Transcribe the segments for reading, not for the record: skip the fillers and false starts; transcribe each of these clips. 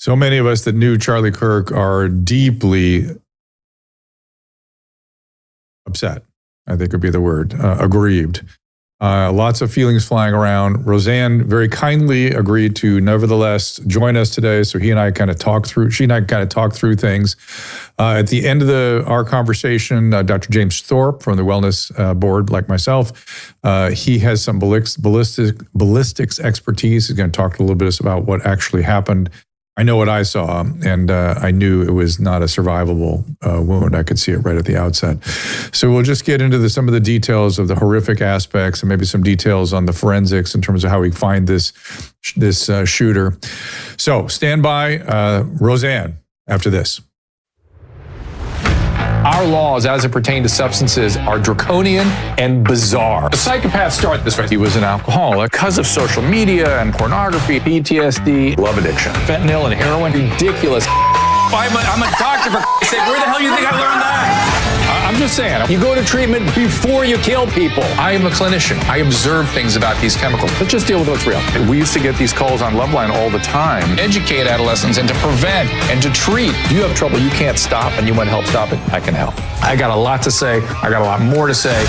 So many of us that knew Charlie Kirk are deeply upset, I think would be the word, aggrieved. Lots of feelings flying around. Roseanne very kindly agreed to nevertheless join us today. So she and I kind of talked through things. At the end of our conversation, Dr. James Thorp from the Wellness Board, like myself, he has some ballistics expertise. He's going to talk a little bit about what actually happened. I know what I saw, and I knew it was not a survivable wound. I could see it right at the outset. So we'll just get into some of the details of the horrific aspects and maybe some details on the forensics in terms of how we find this shooter. So stand by, Roseanne, after this. Our laws, as it pertains to substances, are draconian and bizarre. The psychopaths start this way. He was an alcoholic because of social media and pornography, PTSD, love addiction, fentanyl and heroin. Ridiculous. I'm a doctor, for Christ's sake. Where the hell do you think I learned that? I'm just saying, you go to treatment before you kill people. I am a clinician. I observe things about these chemicals. Let's just deal with what's real. We used to get these calls on Loveline all the time. Educate adolescents and to prevent and to treat. If you have trouble you can't stop and you want help stop it, I can help. I got a lot to say. I got a lot more to say.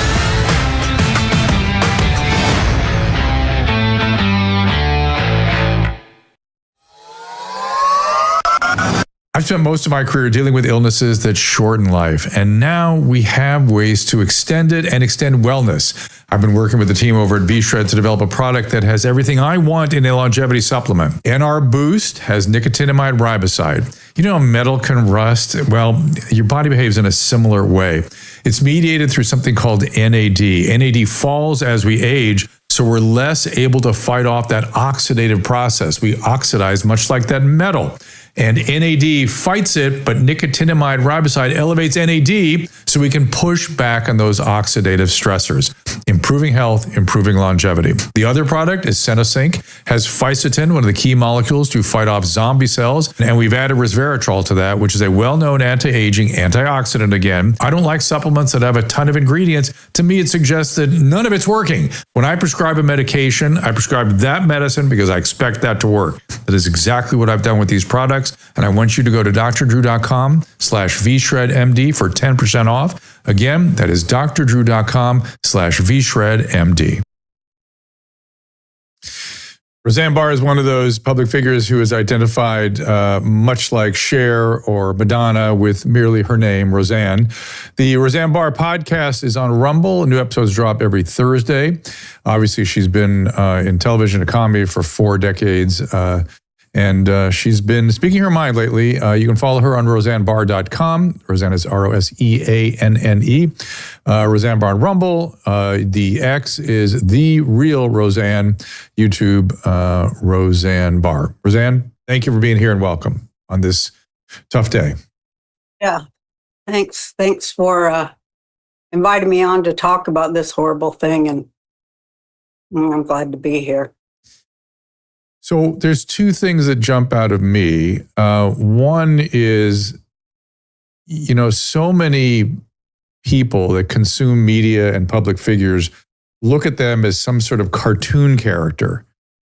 I've spent most of my career dealing with illnesses that shorten life, and now we have ways to extend it and extend wellness. I've been working with the team over at V-Shred to develop a product that has everything I want in a longevity supplement. NR Boost has nicotinamide riboside. You know, metal can rust. Well, your body behaves in a similar way. It's mediated through something called NAD. NAD falls as we age, so we're less able to fight off that oxidative process. We oxidize much like that metal. And NAD fights it, but nicotinamide riboside elevates NAD so we can push back on those oxidative stressors, improving health, improving longevity. The other product is Senosync, has fisetin, one of the key molecules to fight off zombie cells, and we've added resveratrol to that, which is a well-known anti-aging antioxidant again. I don't like supplements that have a ton of ingredients. To me, it suggests that none of it's working. When I prescribe a medication, I prescribe that medicine because I expect that to work. That is exactly what I've done with these products. And I want you to go to drdrew.com/vshredmd for 10% off. Again, that is drdrew.com/vshredmd. Roseanne Barr is one of those public figures who is identified much like Cher or Madonna with merely her name, Roseanne. The Roseanne Barr podcast is on Rumble. New episodes drop every Thursday. Obviously, she's been in television and comedy for 4 decades. And she's been speaking her mind lately. You can follow her on roseannebarr.com. Roseanne is ROSEANNE. Roseanne Barr on Rumble. The X is The Real Roseanne. YouTube, Roseanne Barr. Roseanne, thank you for being here and welcome on this tough day. Yeah, thanks. Thanks for inviting me on to talk about this horrible thing. And I'm glad to be here. So there's 2 things that jump out of me. One is, so many people that consume media and public figures look at them as some sort of cartoon character.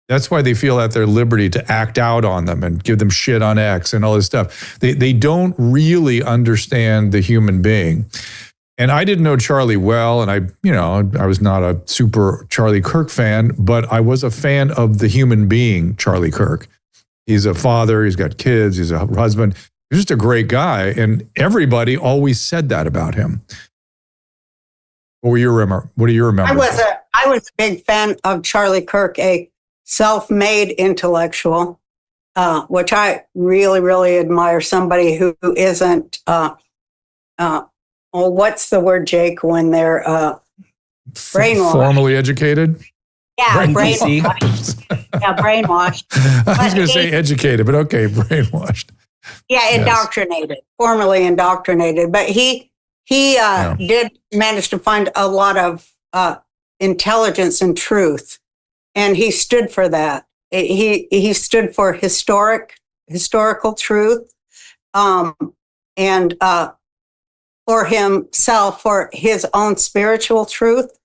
That's why they feel at their liberty to act out on them and give them shit on X and all this stuff. They don't really understand the human being. And I didn't know Charlie well, and I was not a super Charlie Kirk fan, but I was a fan of the human being, Charlie Kirk. He's a father, he's got kids, he's a husband. He's just a great guy, and everybody always said that about him. What do you remember? I was a big fan of Charlie Kirk, a self-made intellectual, which I really, really admire. Somebody who isn't what's the word, Jake, when they're brainwashed? Formally educated? Yeah, brainwashed. Yeah, brainwashed. I was going to say educated, but okay, brainwashed. Yeah, indoctrinated, yes. Formally indoctrinated. But he did manage to find a lot of intelligence and truth, and he stood for that. He stood for historical truth, and for himself, for his own spiritual truth,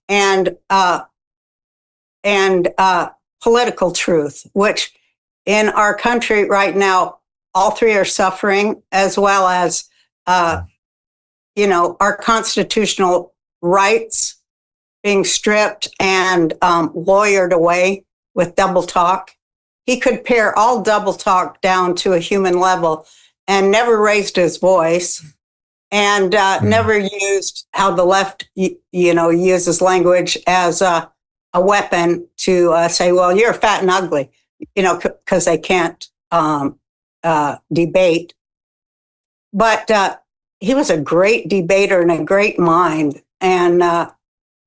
and political truth, which in our country right now, all three are suffering, as well as, our constitutional rights being stripped and lawyered away with double talk. He could pare all double talk down to a human level and never raised his voice and never used how the left, uses language as a weapon to say, well, you're fat and ugly, because they can't debate. But he was a great debater and a great mind. And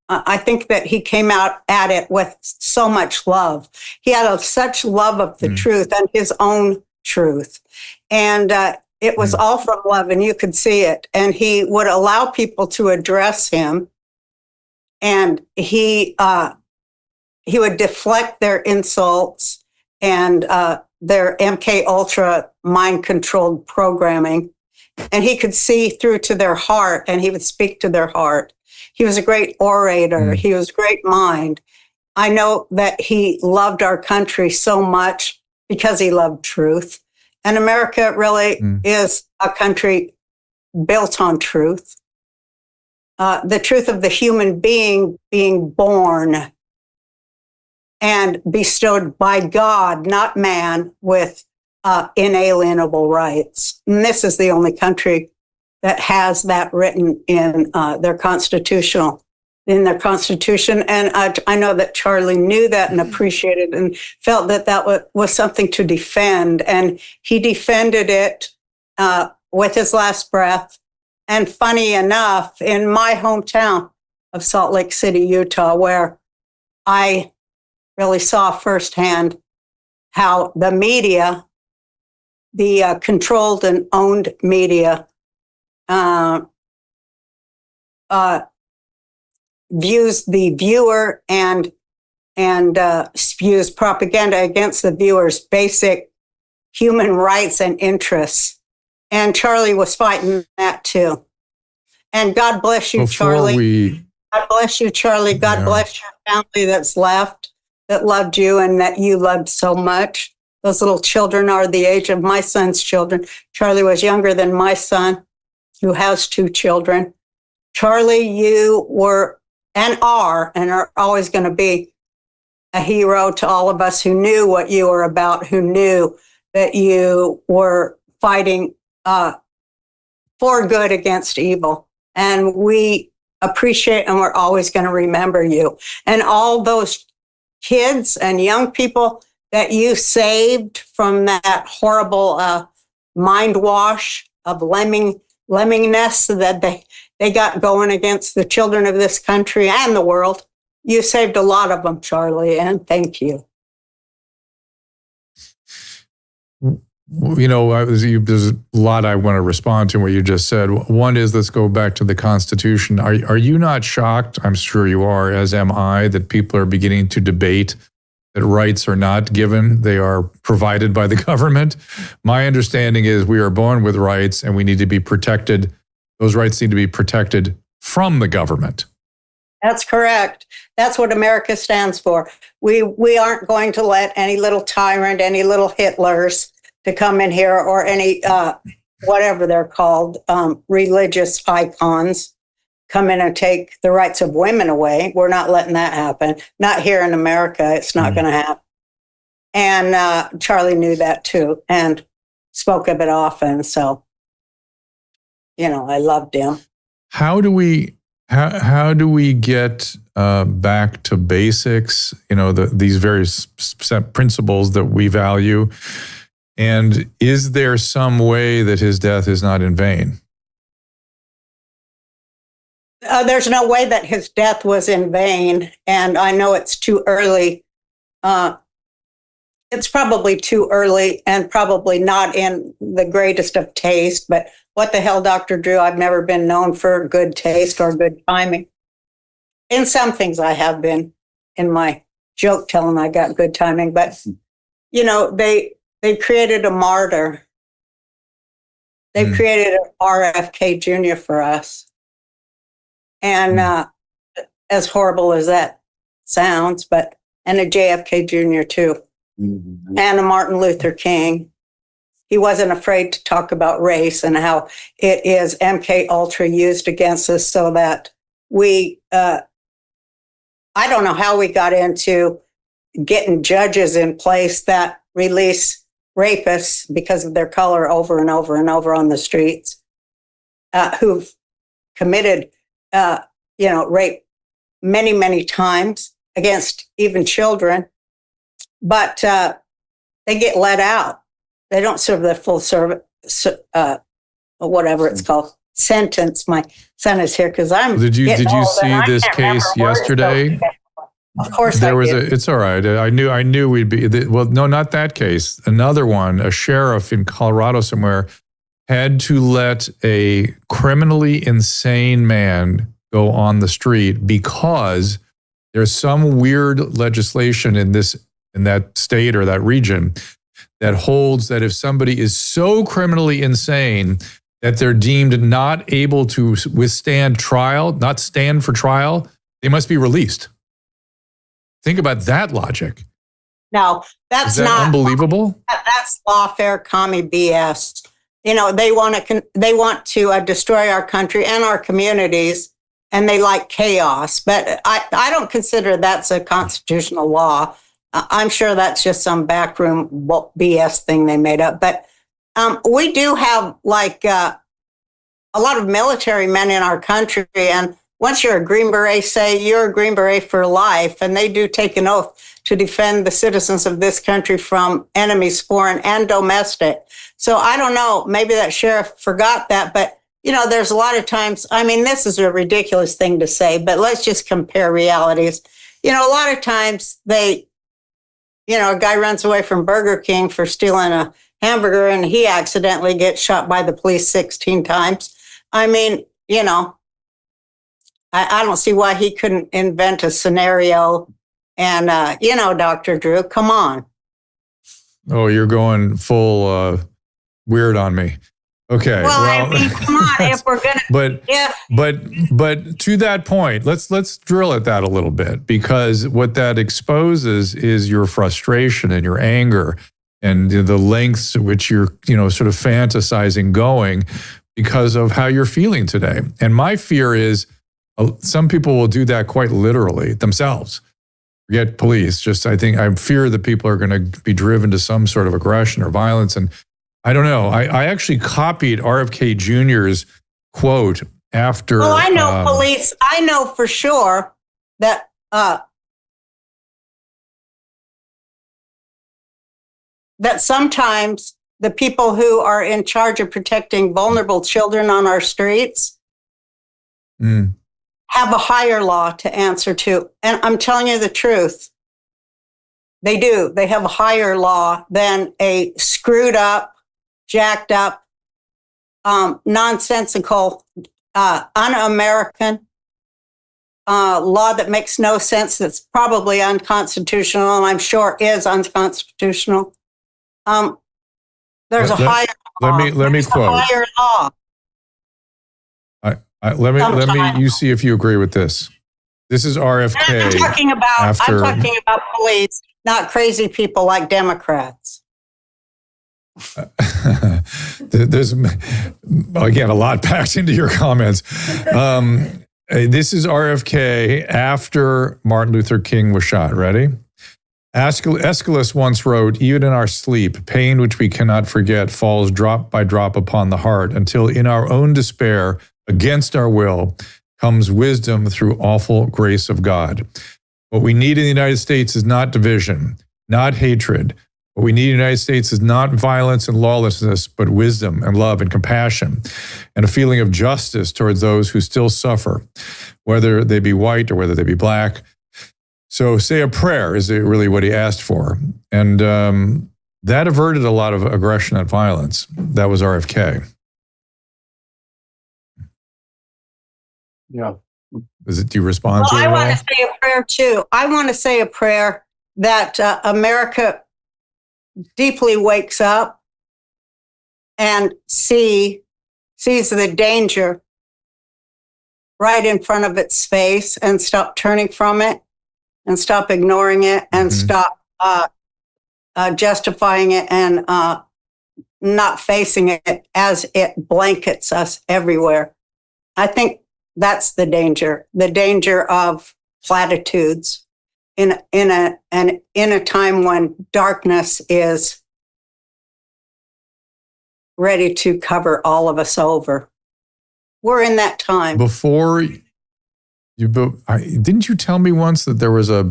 I think that he came out at it with so much love. He had such love of the truth and his own truth. And it was all from love, and you could see it. And he would allow people to address him, and he would deflect their insults and their MK Ultra mind-controlled programming. And he could see through to their heart, and he would speak to their heart. He was a great orator. He was a great mind. I know that he loved our country so much because he loved truth. And America really is a country built on truth. The truth of the human being being born and bestowed by God, not man, with inalienable rights. And this is the only country that has that written in their constitution. And I know that Charlie knew that and appreciated and felt that that was something to defend. And he defended it with his last breath. And funny enough, in my hometown of Salt Lake City, Utah, where I really saw firsthand how the media, the controlled and owned media, views the viewer and spews propaganda against the viewer's basic human rights and interests. And Charlie was fighting that too. And God bless you, Charlie. God bless you, Charlie. God bless your family that's left, that loved you and that you loved so much. Those little children are the age of my son's children. Charlie was younger than my son, who has 2 children. Charlie, you were and are always going to be a hero to all of us who knew what you were about, who knew that you were fighting for good against evil. And we appreciate and we're always going to remember you. And all those kids and young people that you saved from that horrible mind wash of lemmingness that they got going against the children of this country and the world. You saved a lot of them, Charlie, and thank you. There's a lot I want to respond to what you just said. One is, let's go back to the Constitution. Are you not shocked? I'm sure you are, as am I, that people are beginning to debate that rights are not given, they are provided by the government. My understanding is we are born with rights and we need to be protected. Those rights need to be protected from the government. That's correct. That's what America stands for. We aren't going to let any little tyrant, any little Hitlers to come in here, or any, whatever they're called, religious icons come in and take the rights of women away. We're not letting that happen. Not here in America. It's not going to happen. And Charlie knew that too and spoke of it often. So, I loved him. How do we get back to basics? These various principles that we value. And is there some way that his death is not in vain? There's no way that his death was in vain. And I know it's too early. It's probably too early and probably not in the greatest of taste. But what the hell, Dr. Drew? I've never been known for good taste or good timing. In some things I have been. In my joke telling, I got good timing. But, they created a martyr. They created an RFK Jr. for us. And as horrible as that sounds, and a JFK Jr. too. and a Martin Luther King. He wasn't afraid to talk about race and how it is MK Ultra used against us so that we, I don't know how we got into getting judges in place that release rapists because of their color over and over and over on the streets, who've committed, rape many, many times against even children, but they get let out. They don't serve their full service, whatever it's called, sentence. My son is here because I'm. Did you see this case yesterday? Of course, there was it's all right. I knew we'd be. Well, no, not that case. Another one. A sheriff in Colorado somewhere had to let a criminally insane man go on the street because there's some weird legislation in that state or that region that holds that if somebody is so criminally insane that they're deemed not able to withstand trial, not stand for trial, they must be released. Think about that logic. No, that's not unbelievable. That's lawfare commie BS. They want to destroy our country and our communities, and they like chaos. But I don't consider that's a constitutional law. I'm sure that's just some backroom BS thing they made up. But we do have a lot of military men in our country. And once you're a Green Beret, say you're a Green Beret for life. And they do take an oath to defend the citizens of this country from enemies, foreign and domestic. So I don't know, maybe that sheriff forgot that. But, there's a lot of times, this is a ridiculous thing to say, but let's just compare realities. A lot of times a guy runs away from Burger King for stealing a hamburger and he accidentally gets shot by the police 16 times. I don't see why he couldn't invent a scenario. And, Dr. Drew, come on. Oh, you're going full weird on me. Okay. Well, come on, if we're going to. But to that point, let's drill at that a little bit, because what that exposes is your frustration and your anger and the lengths at which you're, sort of fantasizing going because of how you're feeling today. And my fear is some people will do that quite literally themselves. Forget police. I fear that people are going to be driven to some sort of aggression or violence. And I don't know. I actually copied RFK Jr.'s quote after. Well, I know police. I know for sure that that sometimes the people who are in charge of protecting vulnerable children on our streets have a higher law to answer to. And I'm telling you the truth. They do. They have a higher law than a screwed up, jacked up, nonsensical, un-American law that makes no sense, that's probably unconstitutional, and I'm sure is unconstitutional. There's a higher law. Let me quote. A higher law. Let me. You see if you agree with this. This is RFK. I'm talking about police, not crazy people like Democrats. There's, again, a lot packed into your comments. This is RFK after Martin Luther King was shot. Ready? Aeschylus once wrote, "Even in our sleep, pain which we cannot forget falls drop by drop upon the heart, until in our own despair, against our will, comes wisdom through awful grace of God." What we need in the United States is not division, not hatred. What we need in the United States is not violence and lawlessness, but wisdom and love and compassion and a feeling of justice towards those who still suffer, whether they be white or whether they be black. So say a prayer is really what he asked for. And that averted a lot of aggression and violence. That was RFK. Yeah. Do you respond to it? I want to say a prayer too. I want to say a prayer that America deeply wakes up and sees the danger right in front of its face and stop turning from it and stop ignoring it and stop justifying it and not facing it as it blankets us everywhere. I think that's the danger of platitudes in a time when darkness is ready to cover all of us over. We're in that time. Before didn't you tell me once that there was a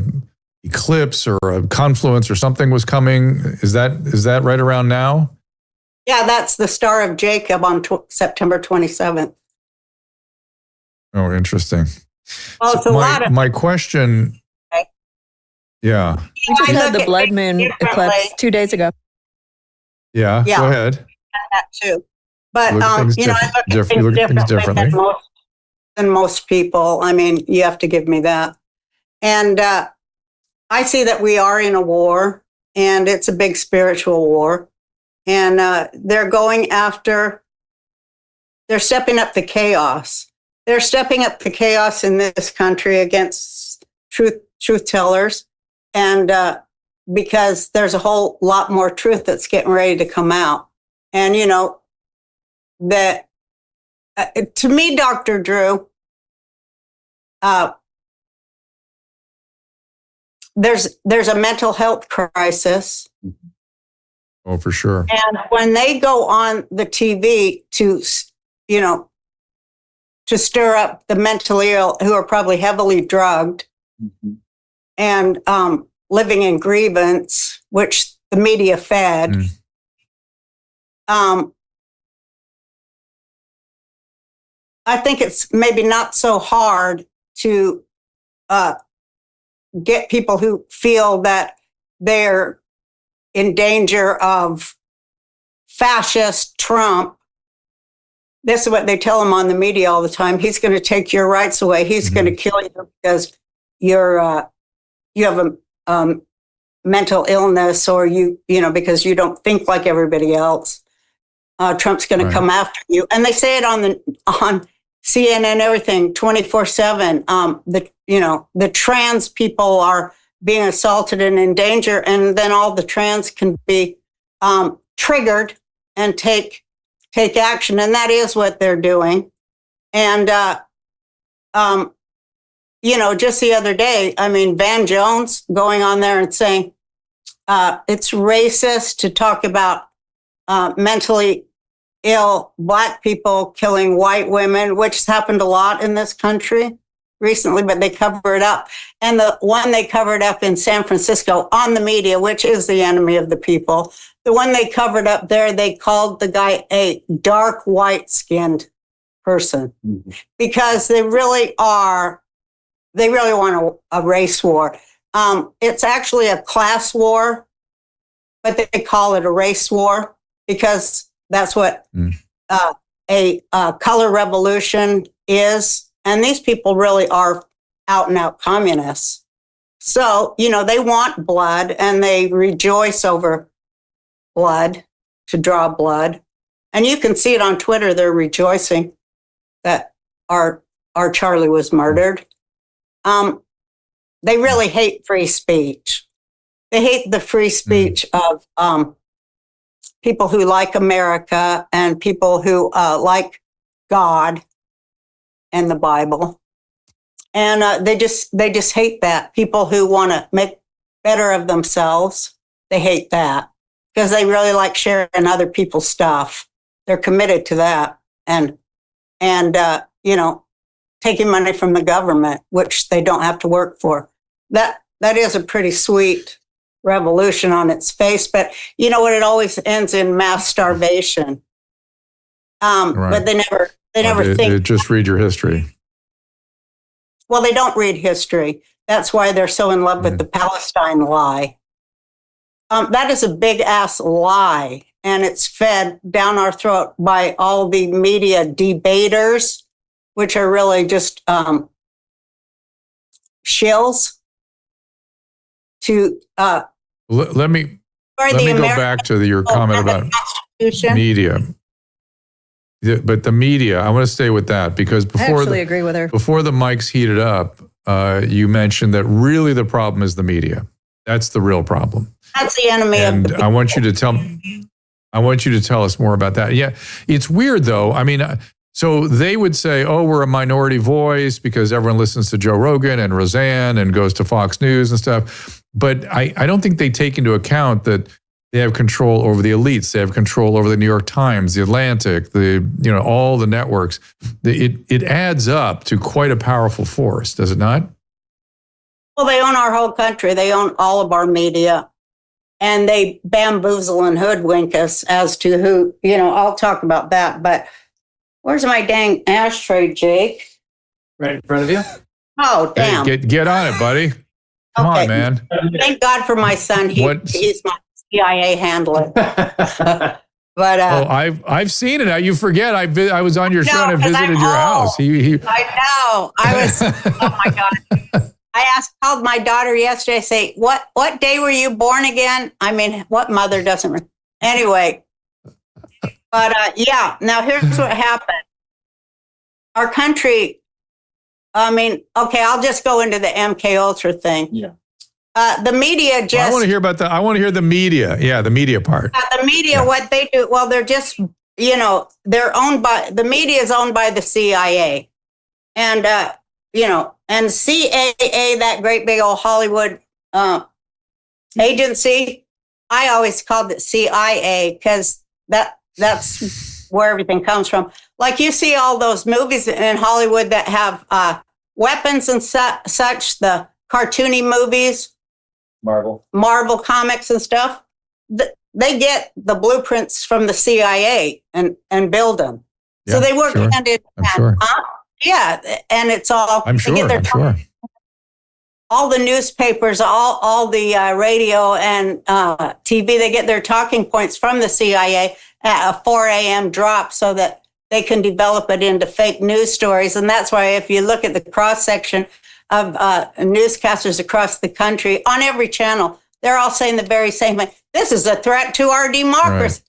eclipse or a confluence or something was coming? Is that right around now? Yeah, that's the Star of Jacob on September 27th. Oh, interesting. Well, it's my question. Okay. Yeah. We just had the blood moon eclipse 2 days ago. Yeah. Go ahead. That too. But I look at things differently than most people. I mean, you have to give me that. And I see that we are in a war, and it's a big spiritual war. And they're stepping up the chaos. They're stepping up the chaos in this country against truth tellers. And because there's a whole lot more truth that's getting ready to come out. And, that to me, Dr. Drew, there's a mental health crisis. Oh, for sure. And when they go on the TV to stir up the mentally ill who are probably heavily drugged and living in grievance, which the media fed, I think it's maybe not so hard to get people who feel that they're in danger of fascist Trump. This is what they tell him on the media all the time. He's going to take your rights away. He's going to kill you because you have a mental illness, or because you don't think like everybody else. Trump's going to come after you, and they say it on CNN and everything 24/7. The trans people are being assaulted and in danger, and then all the trans can be triggered and take action, and that is what they're doing. And just the other day, Van Jones going on there and saying it's racist to talk about mentally ill Black people killing white women, which has happened a lot in this country recently, but they cover it up. And the one they covered up in San Francisco on the media, which is the enemy of the people, the one they covered up there, they called the guy a dark white-skinned person because they really want a race war. It's actually a class war, but they call it a race war because that's what a color revolution is. And these people really are out and out communists. So, they want blood and they rejoice over blood, to draw blood. And you can see it on Twitter. They're rejoicing that our Charlie was murdered. They really hate free speech. They hate the free speech of people who like America and people who like God and the Bible. And they just hate that. People who want to make better of themselves, they hate that because they really like sharing other people's stuff. They're committed to that. And taking money from the government, which they don't have to work for. That is a pretty sweet revolution on its face, but you know what? It always ends in mass starvation. But they never think. They just read your history. Well, they don't read history. That's why they're so in love with the Palestine lie. That is a big ass lie, and it's fed down our throat by all the media debaters, which are really just shills. Let me go back to your comment about media. But the media, I want to stay with that because I actually agree with her. Before the mics heated up, you mentioned that really the problem is the media. That's the real problem. That's the enemy And of the people. I want you to tell us more about that. Yeah, it's weird though. I mean, so they would say, "Oh, we're a minority voice because everyone listens to Joe Rogan and Roseanne and goes to Fox News and stuff." But I don't think they take into account that they have control over the elites. They have control over the New York Times, the Atlantic, all the networks. It adds up to quite a powerful force, does it not? Well, they own our whole country. They own all of our media. And they bamboozle and hoodwink us as to who, I'll talk about that. But where's my dang ashtray, Jake? Right in front of you? Oh, damn. Hey, get on it, buddy. Come on, man. Thank God for my son. He's my CIA handler. But I've seen it. You forget. I was on your show and I visited your house. I know. I was. Oh my God. I called my daughter yesterday. Say, what day were you born again? I mean, what mother doesn't? Anyway. But yeah. Now here's what happened. Our country. I mean, okay. I'll just go into the MK Ultra thing. Yeah. The media just. I want to hear about that. I want to hear the media. Yeah, the media part. The media, what they do, well, they're just, they're owned by, the media is owned by the CIA. And, and CAA, that great big old Hollywood agency, I always called it CIA because that's where everything comes from. Like you see all those movies in Hollywood that have weapons and such, the cartoony movies. Marvel comics and stuff, they get the blueprints from the CIA and build them. Yeah, so they work sure. hand in I'm hand. sure. Yeah, and it's all. I'm sure. I'm sure. All the newspapers, all the radio and TV, they get their talking points from the CIA at a 4 a.m. drop so that they can develop it into fake news stories. And that's why if you look at the cross section of newscasters across the country on every channel, they're all saying the very same thing. This is a threat to our democracy.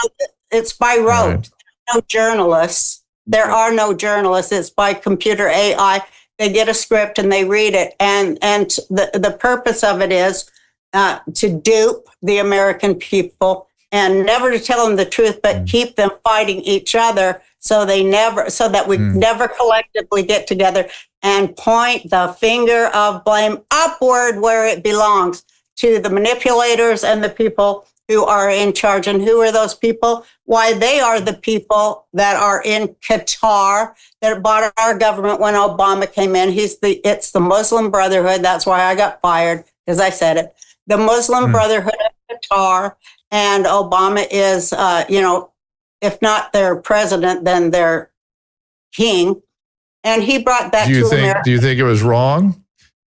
Right. It's by rote. Right. No journalists. There are no journalists. It's by computer AI. They get a script and they read it. And the purpose of it is to dupe the American people and never to tell them the truth, but keep them fighting each other so that we never collectively get together and point the finger of blame upward where it belongs to the manipulators and the people who are in charge. And who are those people? Why, they are the people that are in Qatar that bought our government when Obama came in. It's the Muslim Brotherhood. That's why I got fired, because I said it. The Muslim Brotherhood of Qatar, and Obama is, if not their president, then their king. And he brought that to America. Do you think it was wrong?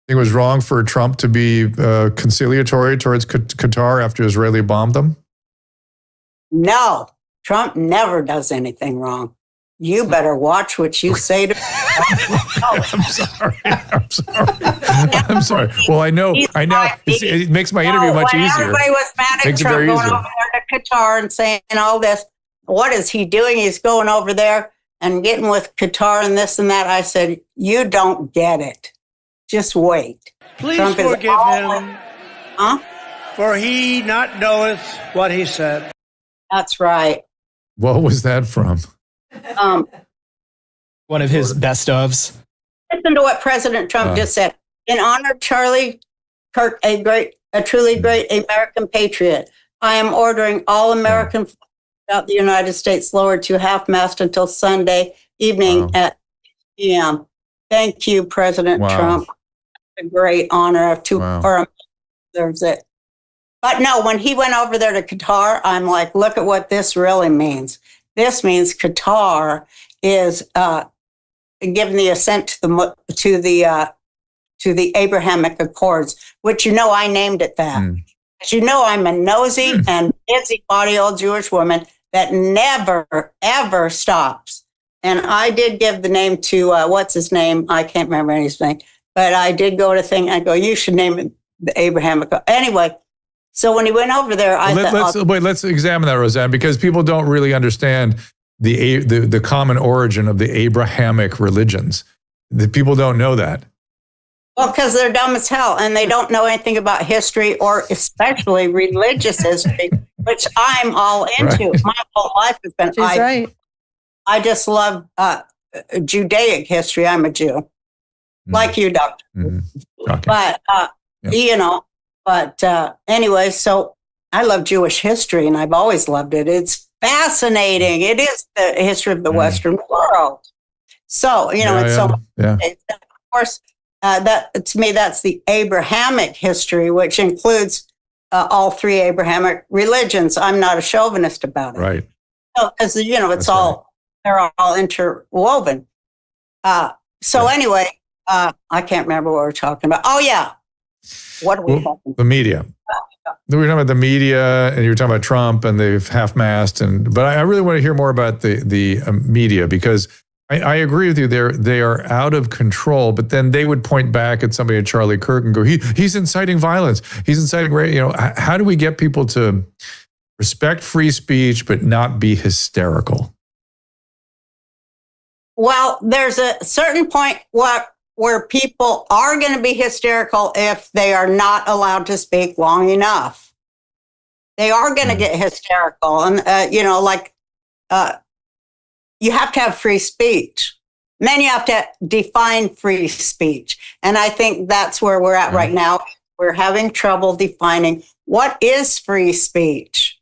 Think it was wrong for Trump to be conciliatory towards Qatar after Israeli bombed them? No, Trump never does anything wrong. You better watch what you say to. I'm sorry. Well, I know. It makes my interview much easier. Everybody was mad at Trump going over there to Qatar and saying all this. What is he doing? He's going over there and getting with Qatar and this and that. I said, you don't get it. Just wait. Please Trump forgive him. For he not knoweth what he said. That's right. What was that from? One of his best ofs. Listen to what President Trump just said. In honor of Charlie Kirk, a truly great American patriot, I am ordering all American flights out the United States lowered to half-mast until Sunday evening at 6 p.m. Thank you, President Trump. A great honor for deserves it. But no, when he went over there to Qatar, I'm like, look at what this really means. This means Qatar is giving the assent to the Abrahamic Accords, which I named it that. As you know, I'm a nosy and busybody old Jewish woman that never ever stops. And I did give the name to what's his name? I can't remember his name, but I did go to thing. I go, you should name it the Abrahamic. Anyway. So when he went over there, let's examine that, Roseanne, because people don't really understand the common origin of the Abrahamic religions. The people don't know that. Well, because they're dumb as hell and they don't know anything about history or especially religious history, which I'm all into. Right. My whole life has been. She's right. I just love Judaic history. I'm a Jew, like you, Doctor. Okay. But anyway, so I love Jewish history, and I've always loved it. It's fascinating. It is the history of the Western world. So of course, that to me, that's the Abrahamic history, which includes all three Abrahamic religions. I'm not a chauvinist about it, Right? Because they're all interwoven. Anyway, I can't remember what we're talking about. Oh yeah, what are we talking about? The media. We were talking about the media, and you were talking about Trump and the half-mast, but I really want to hear more about the media, because I agree with you. They are out of control. But then they would point back at somebody at Charlie Kirk and go, he's inciting violence. He's inciting rape. How do we get people to respect free speech but not be hysterical? Well, there's a certain point where people are going to be hysterical if they are not allowed to speak long enough. They are going to get hysterical. And, you have to have free speech. And then you have to define free speech. And I think that's where we're at right now. We're having trouble defining what is free speech.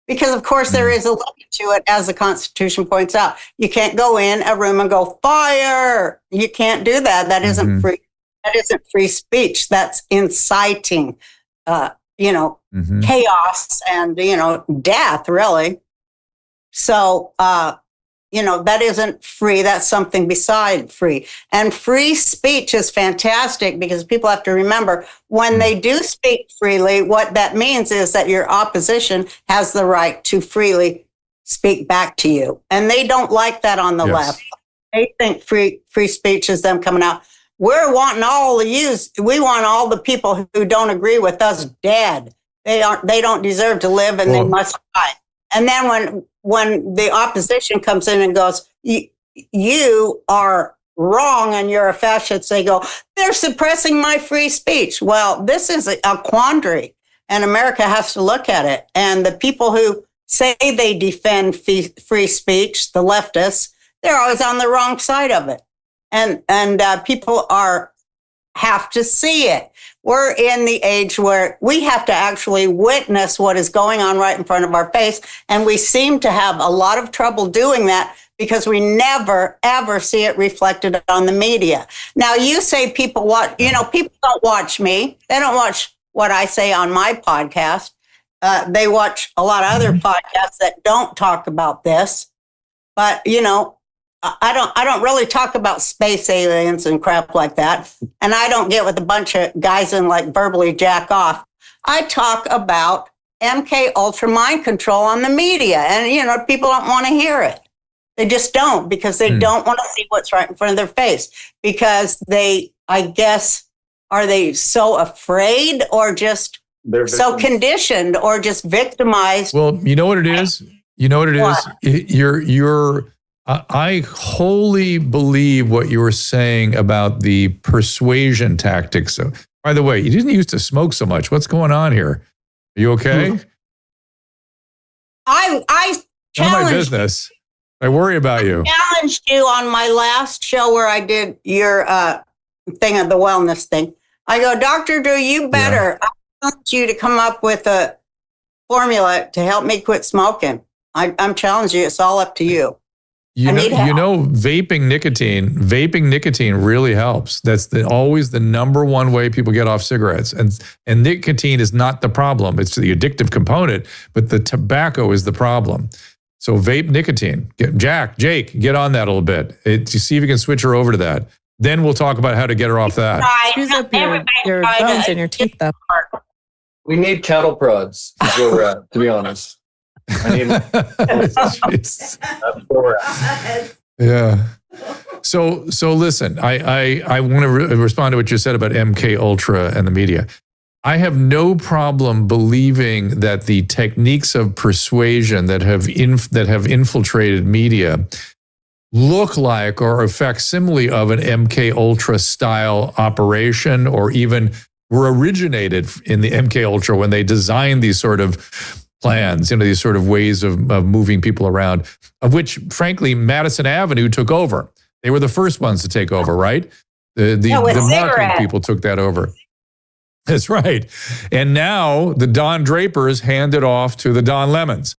Because, of course, there is a limit to it, as the Constitution points out. You can't go in a room and go, fire. You can't do that. That isn't free. That isn't free speech. That's inciting, chaos and, death, really. So, that isn't free. That's something beside free. And free speech is fantastic because people have to remember when they do speak freely, what that means is that your opposition has the right to freely speak back to you. And they don't like that on the left. They think free speech is them coming out. We're wanting we want all the people who don't agree with us dead. They don't deserve to live and they must die. And then when the opposition comes in and goes, you are wrong and you're a fascist, they go, they're suppressing my free speech. Well, this is a quandary, and America has to look at it. And the people who say they defend free speech, the leftists, they're always on the wrong side of it. And people have to see it. We're in the age where we have to actually witness what is going on right in front of our face. And we seem to have a lot of trouble doing that because we never, ever see it reflected on the media. Now, you say people watch, people don't watch me. They don't watch what I say on my podcast. They watch a lot of other podcasts that don't talk about this. But, I don't really talk about space aliens and crap like that. And I don't get with a bunch of guys and verbally jack off. I talk about MK Ultra mind control on the media. And, people don't want to hear it. They just don't, because they don't want to see what's right in front of their face, because are they so afraid or just so conditioned or just victimized? Well, you know what it is? I wholly believe what you were saying about the persuasion tactics. So, by the way, you didn't used to smoke so much. What's going on here? Are you okay? I challenged. None of my business. I worry about you. I challenged you on my last show where I did your thing of the wellness thing. I go, Dr. Drew, you better. I want you to come up with a formula to help me quit smoking. I'm challenging you. It's all up to you. Vaping nicotine really helps. That's always the number one way people get off cigarettes. And nicotine is not the problem. It's the addictive component, but the tobacco is the problem. So vape nicotine. Jake, get on that a little bit. See if you can switch her over to that. Then we'll talk about how to get her off that. Use up your bones and your teeth, though. We need cattle prods, is where we're at, to be honest. Yeah. So listen, I want to respond to what you said about MK Ultra and the media. I have no problem believing that the techniques of persuasion that have infiltrated media look like or a facsimile of an MK Ultra style operation, or even were originated in the MK Ultra when they designed these sort of plans, these sort of ways of moving people around, of which, frankly, Madison Avenue took over. They were the first ones to take over, right? The marketing people took that over. That's right. And now the Don Drapers hand it off to the Don Lemons.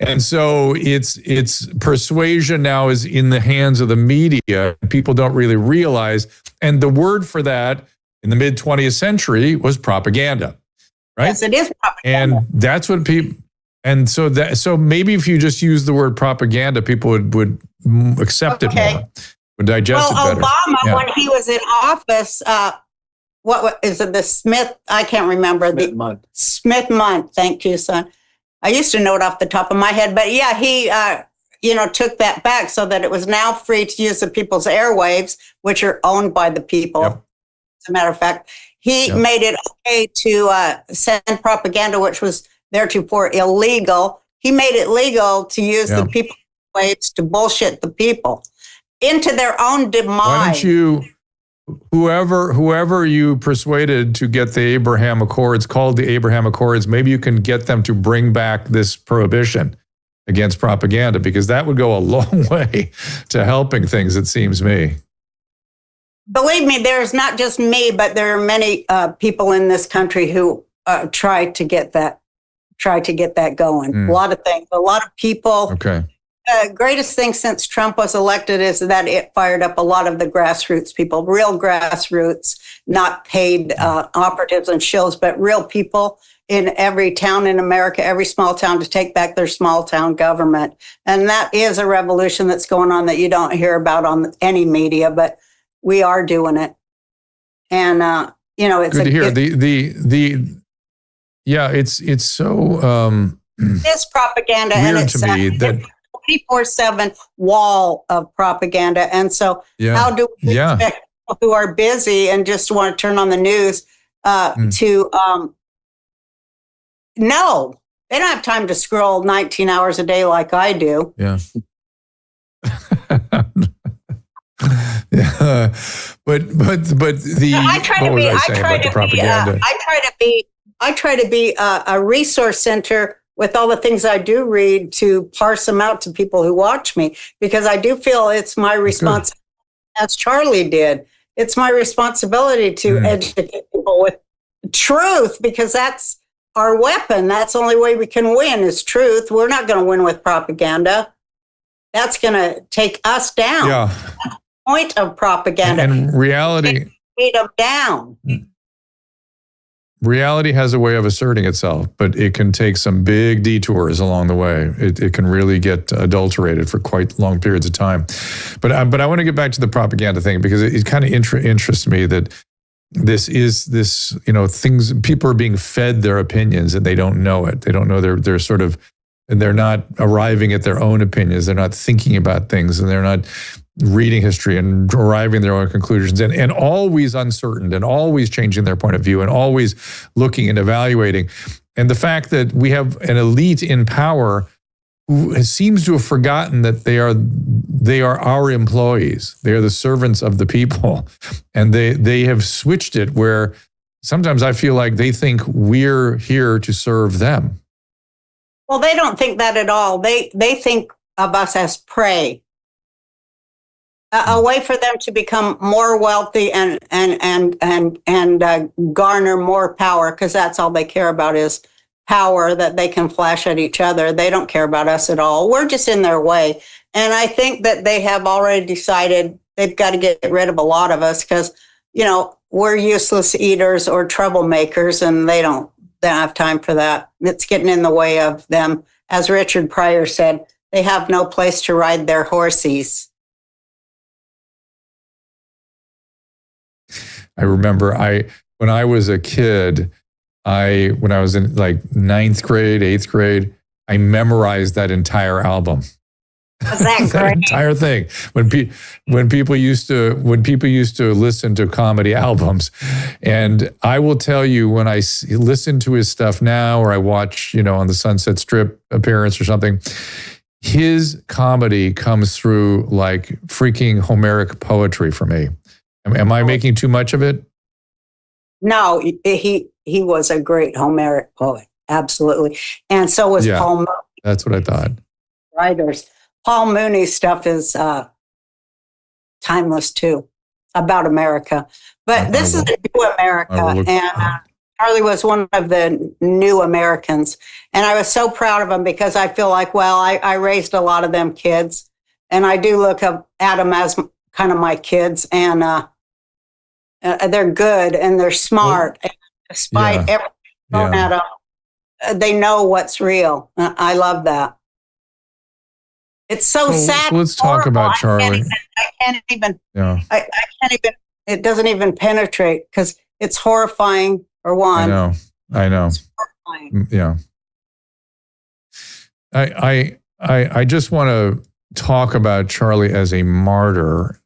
And so it's persuasion now is in the hands of the media. People don't really realize. And the word for that in the mid 20th century was propaganda, right? Yes, it is propaganda. And that's what people, and so maybe if you just use the word propaganda, people would accept it more, would digest it better. Obama, when he was in office, what is it? The Smith, I can't remember. Smith Month. Thank you, son. I used to know it off the top of my head, but yeah, he, took that back so that it was now free to use the people's airwaves, which are owned by the people. Yep. As a matter of fact, he made it okay to send propaganda, which was theretofore illegal. He made it legal to use the people's airwaves to bullshit the people into their own demise. Why don't you, whoever you persuaded to get the Abraham Accords, called the Abraham Accords, maybe you can get them to bring back this prohibition against propaganda, because that would go a long way to helping things, it seems me. Believe me, there's not just me, but there are many people in this country who try to get that going. A lot of things, a lot of people. Okay. The greatest thing since Trump was elected is that it fired up a lot of the grassroots people, real grassroots, not paid operatives and shills, but real people in every town in America, every small town, to take back their small town government. And that is a revolution that's going on that you don't hear about on any media, but we are doing it. And, it's good to hear. It's so it's propaganda, weird and it's to me that 24/7 wall of propaganda. And so how do we expect people who are busy and just want to turn on the news to no, they don't have time to scroll 19 hours a day like I do. Yeah. Yeah. But the I try to be a resource center with all the things I do read, to parse them out to people who watch me, because I do feel it's my responsibility, as Charlie did. It's my responsibility to educate people with truth, because that's our weapon. That's the only way we can win is truth. We're not going to win with propaganda. That's going to take us down. Yeah. That's the point of propaganda. And reality. Beat them down. Reality has a way of asserting itself, but it can take some big detours along the way. It can really get adulterated for quite long periods of time. But I want to get back to the propaganda thing, because it kind of interests me that things, people are being fed their opinions and they don't know it. They don't know they're sort of, and they're not arriving at their own opinions. They're not thinking about things, and they're not reading history and arriving at their own conclusions, and always uncertain, and always changing their point of view, and always looking and evaluating. And the fact that we have an elite in power who seems to have forgotten that they are our employees. They are the servants of the people. And they have switched it where sometimes I feel like they think we're here to serve them. Well, they don't think that at all. They think of us as prey. A way for them to become more wealthy and garner more power, because that's all they care about is power that they can flash at each other. They don't care about us at all. We're just in their way. And I think that they have already decided they've got to get rid of a lot of us, because, we're useless eaters or troublemakers, and they don't have time for that. It's getting in the way of them. As Richard Pryor said, they have no place to ride their horsies. I remember when I was a kid, when I was in like 9th grade, 8th grade, I memorized that entire album. That entire thing. When people used to listen to comedy albums, and I will tell you, when I listen to his stuff now, or I watch, on the Sunset Strip appearance or something, his comedy comes through like freaking Homeric poetry for me. Am I making too much of it? No, he was a great Homeric poet, absolutely, and so was Paul Mooney. That's what I thought. Writers, Paul Mooney's stuff is timeless too, about America. But this is a new America, and Charlie was one of the new Americans, and I was so proud of him because I feel like, well, I raised a lot of them kids, and I do look up at them as kind of my kids, and they're good and they're smart. And despite everything thrown at them, they know what's real. I love that. It's so sad. So let's talk about Charlie. I can't even. It doesn't even penetrate because it's horrifying. For one, I know. Yeah. I just want to talk about Charlie as a martyr,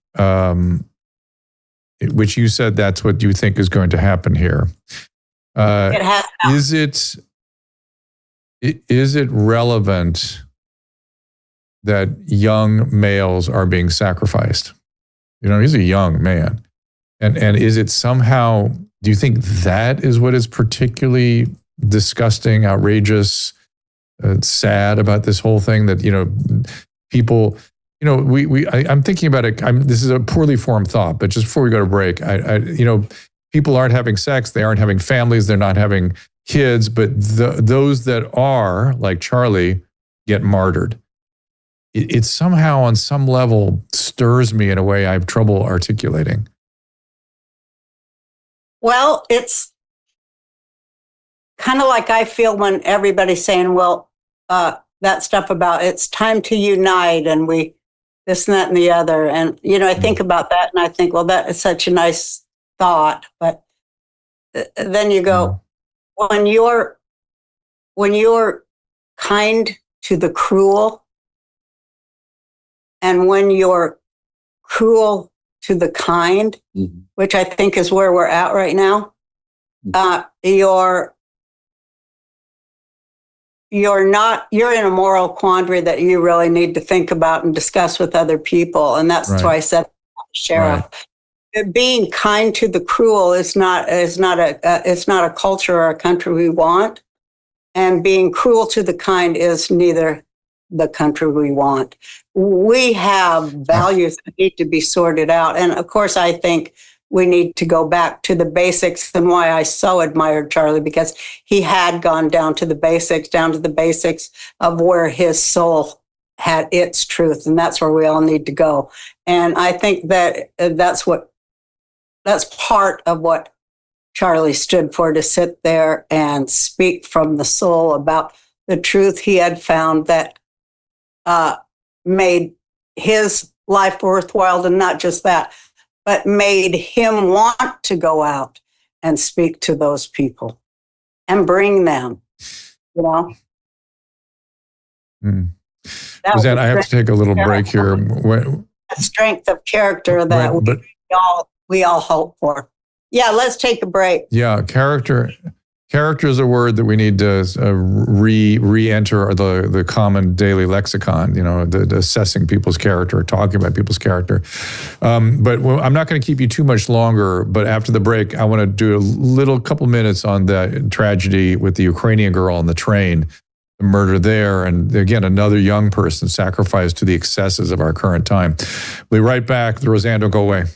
which you said that's what you think is going to happen here. It has. Is it relevant that young males are being sacrificed? He's a young man. And is it somehow, do you think that is what is particularly disgusting, outrageous, sad about this whole thing? That, people, I'm thinking about it. This is a poorly formed thought, but just before we go to break, people aren't having sex. They aren't having families. They're not having kids, but those that are, like Charlie, get martyred. It somehow on some level stirs me in a way I have trouble articulating. Well, it's kind of like I feel when everybody's saying, well, that stuff about it's time to unite and we this and that and the other. And, I think about that and I think, well, that is such a nice thought. But then you go, when you're kind to the cruel and when you're cruel to the kind, which I think is where we're at right now, you're in a moral quandary that you really need to think about and discuss with other people. And that's why I said, Sheriff, being kind to the cruel is not a culture or a country we want. And being cruel to the kind is neither the country we want. We have values that need to be sorted out. And of course, I think we need to go back to the basics, and why I so admired Charlie, because he had gone down to the basics of where his soul had its truth. And that's where we all need to go. And I think that that's part of what Charlie stood for, to sit there and speak from the soul about the truth he had found that made his life worthwhile, and not just that, but made him want to go out and speak to those people and bring them, Roseanne, I have to take a little break here. The strength of character that we all hope for. Yeah, let's take a break. Yeah, character is a word that we need to re-enter the common daily lexicon, the assessing people's character, talking about people's character. But I'm not going to keep you too much longer, but after the break, I want to do a couple minutes on the tragedy with the Ukrainian girl on the train, the murder there, and again, another young person sacrificed to the excesses of our current time. We'll be right back. The Roseanne, don't go away.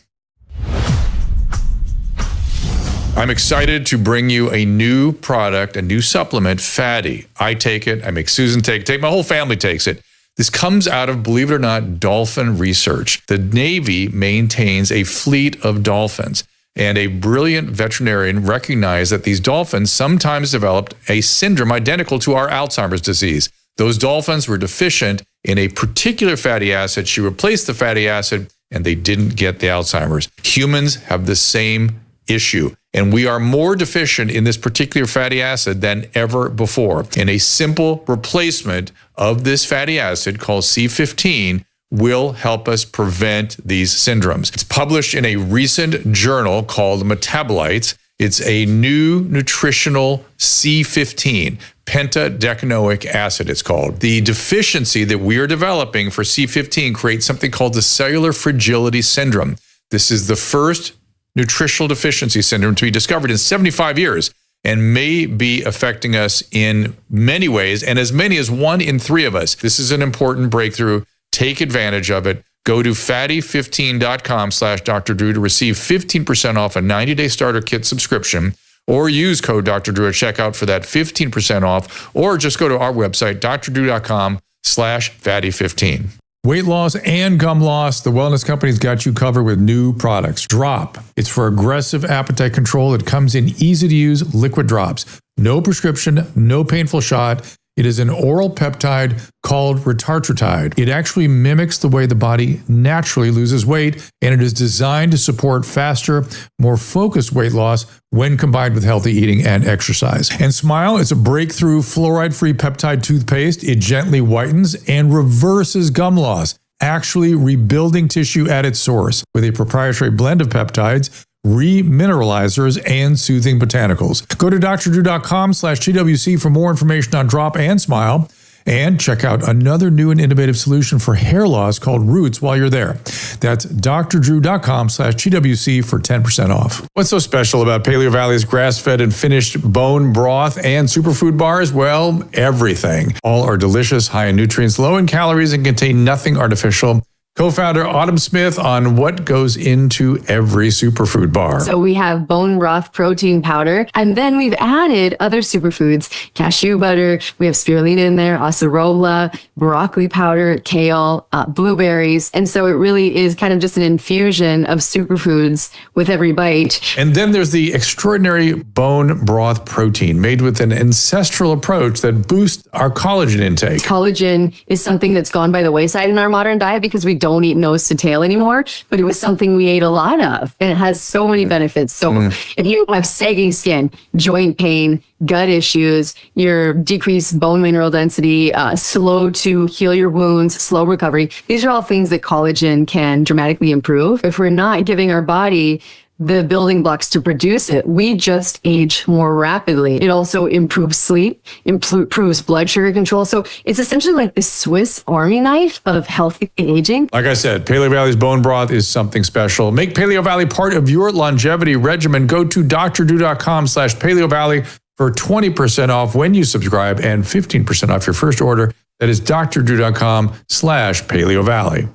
I'm excited to bring you a new product, a new supplement, Fatty. I take it, I make Susan take it, my whole family takes it. This comes out of, believe it or not, dolphin research. The Navy maintains a fleet of dolphins, and a brilliant veterinarian recognized that these dolphins sometimes developed a syndrome identical to our Alzheimer's disease. Those dolphins were deficient in a particular fatty acid. She replaced the fatty acid, and they didn't get the Alzheimer's. Humans have the same issue. And we are more deficient in this particular fatty acid than ever before. And a simple replacement of this fatty acid called C15 will help us prevent these syndromes. It's published in a recent journal called Metabolites. It's a new nutritional C15, pentadecanoic acid, it's called. The deficiency that we are developing for C15 creates something called the cellular fragility syndrome. This is the first nutritional deficiency syndrome to be discovered in 75 years and may be affecting us in many ways, and as many as 1 in 3 of us. This is an important breakthrough. Take advantage of it. Go to fatty15.com/Dr. Drew to receive 15% off a 90-day starter kit subscription, or use code Dr. Drew at checkout for that 15% off, or just go to our website, drdrew.com/fatty15. Weight loss and gum loss, the Wellness Company's got you covered with new products. Drop. It's for aggressive appetite control. It comes in easy-to-use liquid drops. No prescription, no painful shot. It is an oral peptide called retartritide. It actually mimics the way the body naturally loses weight, and it is designed to support faster, more focused weight loss when combined with healthy eating and exercise. And Smile is a breakthrough fluoride-free peptide toothpaste. It gently whitens and reverses gum loss, actually rebuilding tissue at its source with a proprietary blend of peptides, remineralizers, and soothing botanicals. Go to drdrew.com/TWC for more information on Drop and Smile, and check out another new and innovative solution for hair loss called Roots while you're there. That's drdrew.com/TWC for 10% off. What's so special about Paleo Valley's grass-fed and finished bone broth and superfood bars? Well, everything. All are delicious, high in nutrients, low in calories, and contain nothing artificial. Co-founder Autumn Smith on what goes into every superfood bar. So we have bone broth protein powder, and then we've added other superfoods, cashew butter, we have spirulina in there, acerola, broccoli powder, kale, blueberries. And so it really is kind of just an infusion of superfoods with every bite. And then there's the extraordinary bone broth protein made with an ancestral approach that boosts our collagen intake. Collagen is something that's gone by the wayside in our modern diet because we don't eat nose to tail anymore, but it was something we ate a lot of, and it has so many benefits. So if you have sagging skin, joint pain, gut issues, your decreased bone mineral density, slow to heal your wounds, slow recovery, these are all things that collagen can dramatically improve. If we're not giving our body the building blocks to produce it, we just age more rapidly. It also improves sleep, improves blood sugar control. So it's essentially like the Swiss Army knife of healthy aging. Like I said, Paleo Valley's bone broth is something special. Make Paleo Valley part of your longevity regimen. Go to drdrew.com/Paleo Valley for 20% off when you subscribe and 15% off your first order. That is drdrew.com/Paleo Valley.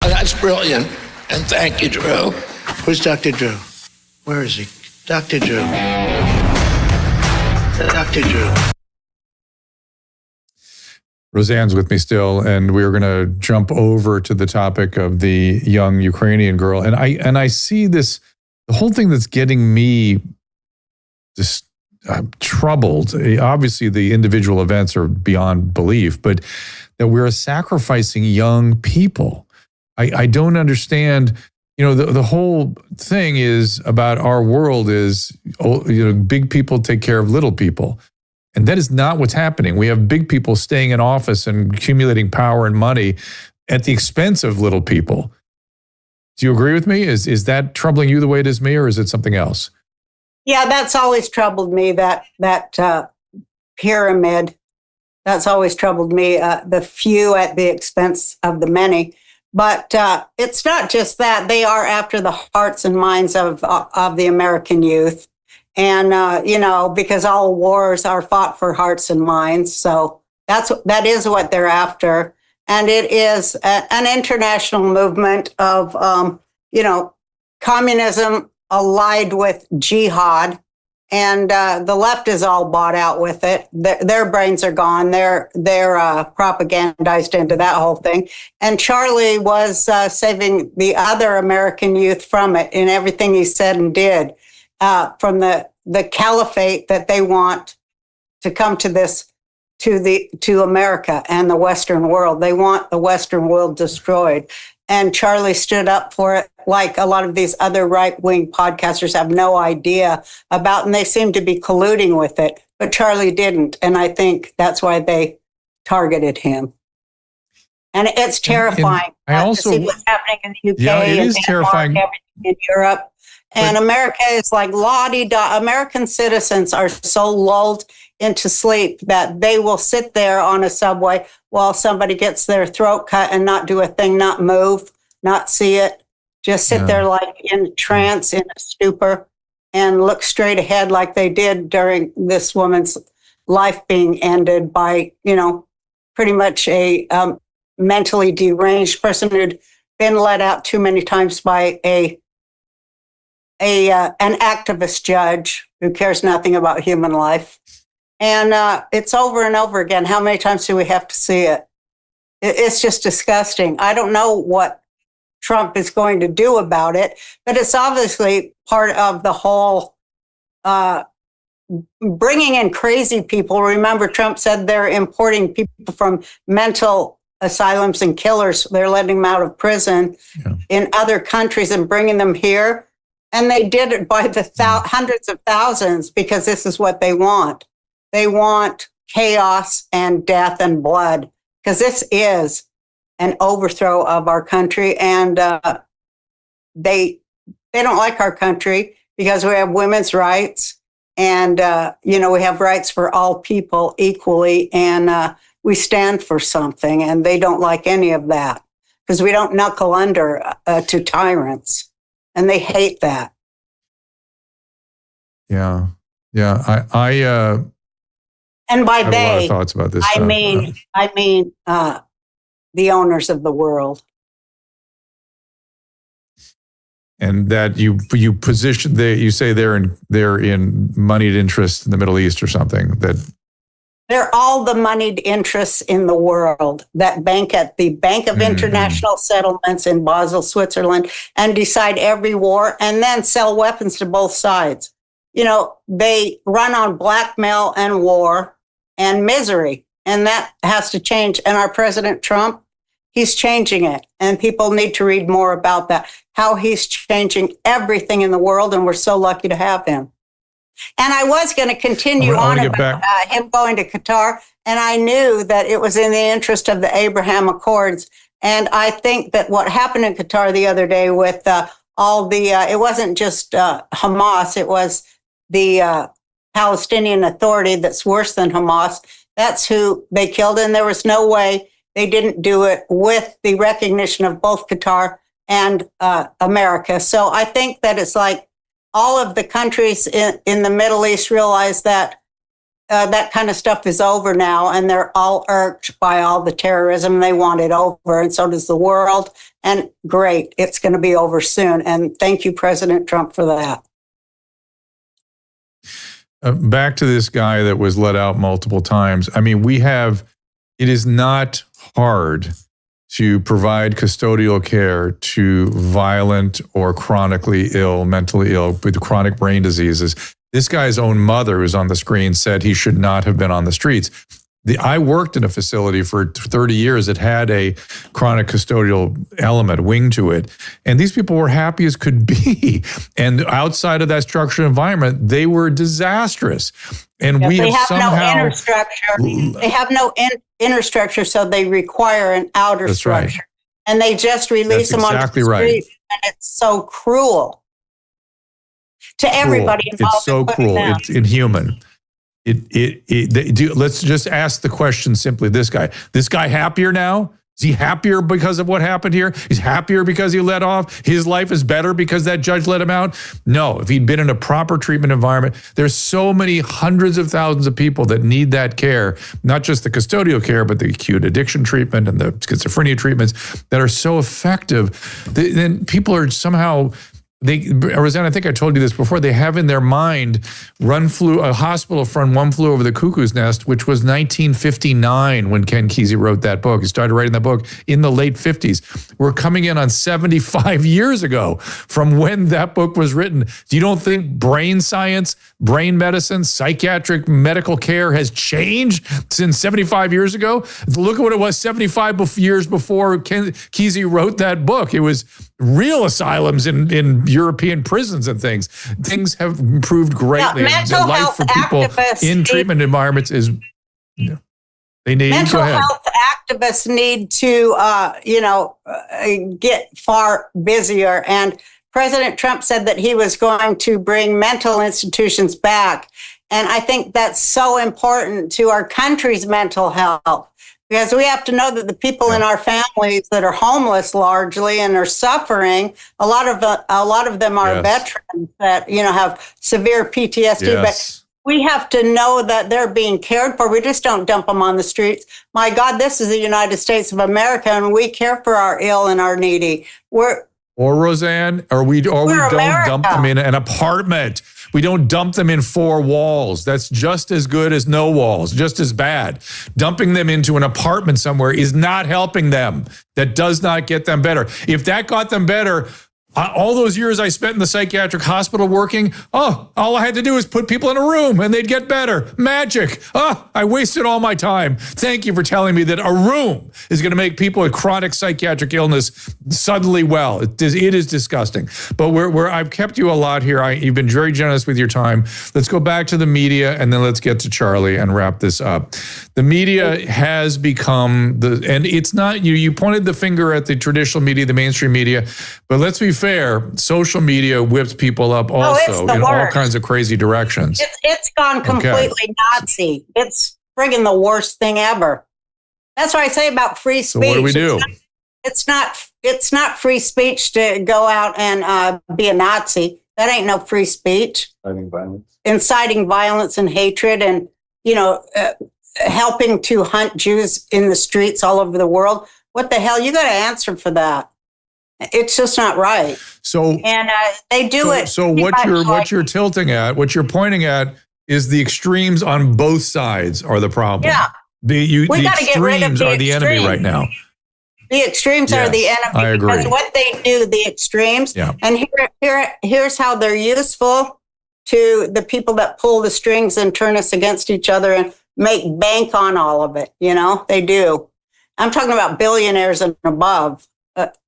That's brilliant. And thank you, Drew. Where's Dr. Drew? Where is he? Dr. Drew. Dr. Drew. Roseanne's with me still, and we're going to jump over to the topic of the young Ukrainian girl. And I see this, the whole thing that's getting me just troubled. Obviously, the individual events are beyond belief, but that we're sacrificing young people. I don't understand. You know, the whole thing is about our world is, big people take care of little people. And that is not what's happening. We have big people staying in office and accumulating power and money at the expense of little people. Do you agree with me? Is that troubling you the way it is me, or is it something else? Yeah, that's always troubled me, that pyramid. That's always troubled me, the few at the expense of the many. But it's not just that. They are after the hearts and minds of the American youth. And, because all wars are fought for hearts and minds. So that is what they're after. And it is an international movement of, communism allied with jihad. And the left is all bought out with it. Their brains are gone. They're propagandized into that whole thing. And Charlie was saving the other American youth from it in everything he said and did, from the caliphate that they want to come to America and the Western world. They want the Western world destroyed. And Charlie stood up for it, like a lot of these other right-wing podcasters have no idea about, and they seem to be colluding with it. But Charlie didn't, and I think that's why they targeted him. And it's terrifying I also to see what's happening in the UK it is and terrifying. everything in Europe. And America is like la-di-da. American citizens are so lulled into sleep that they will sit there on a subway while somebody gets their throat cut and not do a thing, not move, not see it, just sit there like in a trance, in a stupor, and look straight ahead like they did during this woman's life being ended by, pretty much a mentally deranged person who'd been let out too many times by an activist judge who cares nothing about human life. And it's over and over again. How many times do we have to see it? It's just disgusting. I don't know what Trump is going to do about it, but it's obviously part of the whole bringing in crazy people. Remember, Trump said they're importing people from mental asylums and killers. They're letting them out of prison in other countries and bringing them here. And they did it by the hundreds of thousands because this is what they want. They want chaos and death and blood because this is an overthrow of our country. And they don't like our country because we have women's rights and, we have rights for all people equally. And we stand for something, and they don't like any of that because we don't knuckle under to tyrants, and they hate that. Yeah. I and by have they, a lot of thoughts about this. I mean, the owners of the world. And that you position you say they're in moneyed interest in the Middle East or something. That they're all the moneyed interests in the world that bank at the Bank of International Settlements in Basel, Switzerland, and decide every war and then sell weapons to both sides. They run on blackmail and war and misery, and that has to change. And our President Trump, he's changing it. And people need to read more about that, how he's changing everything in the world. And we're so lucky to have him. And I was going to continue on about him going to Qatar. And I knew that it was in the interest of the Abraham Accords. And I think that what happened in Qatar the other day with it wasn't just Hamas, it was the Palestinian Authority that's worse than Hamas. That's who they killed. And there was no way they didn't do it with the recognition of both Qatar and America. So I think that it's like all of the countries in the Middle East realize that that kind of stuff is over now, and they're all irked by all the terrorism. They want it over, and so does the world. And great, it's going to be over soon. And thank you, President Trump, for that. Back to this guy that was let out multiple times. I mean, it is not hard to provide custodial care to violent or chronically ill, mentally ill with chronic brain diseases. This guy's own mother, who's on the screen, said he should not have been on the streets. I worked in a facility for 30 years that had a chronic custodial element, wing to it. And these people were happy as could be. And outside of that structured environment, they were disastrous. And we have somehow... no inner structure. They have no inner structure, so they require an outer structure. Right. And they just release them onto the street. And it's so cruel to everybody involved. It's so cruel. It's inhuman. Let's just ask the question simply. This guy happier now? Is he happier because of what happened here? He's happier because he let off? His life is better because that judge let him out? No, if he'd been in a proper treatment environment, there's so many hundreds of thousands of people that need that care, not just the custodial care, but the acute addiction treatment and the schizophrenia treatments that are so effective. Then people are somehow... Roseanne, I think I told you this before, they have in their mind a hospital from One Flew Over the Cuckoo's Nest, which was 1959 when Ken Kesey wrote that book. He started writing that book in the late 50s. We're coming in on 75 years ago from when that book was written. You don't think brain science, brain medicine, psychiatric medical care has changed since 75 years ago? Look at what it was 75 years before Ken Kesey wrote that book. It was real asylums in European prisons and things. Things have improved greatly. Mental life health for people in treatment environments is, they need, mental health activists need to, get far busier. And President Trump said that he was going to bring mental institutions back. And I think that's so important to our country's mental health, because we have to know that the people in our families that are homeless largely and are suffering, a lot of them are veterans that, have severe PTSD, but we have to know that they're being cared for. We just don't dump them on the streets. My God, this is the United States of America, and we care for our ill and our needy. Or Roseanne, we don't dump them in an apartment. We don't dump them in 4 walls. That's just as good as no walls, just as bad. Dumping them into an apartment somewhere is not helping them. That does not get them better. If that got them better, all those years I spent in the psychiatric hospital working, all I had to do was put people in a room and they'd get better. Magic. I wasted all my time. Thank you for telling me that a room is going to make people with chronic psychiatric illness suddenly well. It is disgusting. But I've kept you a lot here. You've been very generous with your time. Let's go back to the media and then let's get to Charlie and wrap this up. The media has become and it's not you pointed the finger at the traditional media, the mainstream media, but let's be fair, social media whips people up also in all kinds of crazy directions. It's gone completely Nazi. It's friggin' the worst thing ever. That's what I say about free speech. So what do we do? It's not free speech to go out and be a Nazi. That ain't no free speech. Inciting violence and hatred, and helping to hunt Jews in the streets all over the world. What the hell? You got to answer for that. It's just not right. So, and they do it. So what you're tilting at, what you're pointing at, is the extremes on both sides are the problem. Yeah, the extremes are the enemy right now. The extremes are the enemy. I agree. Because what they do, the extremes, and here's how they're useful to the people that pull the strings and turn us against each other and make bank on all of it. They do. I'm talking about billionaires and above.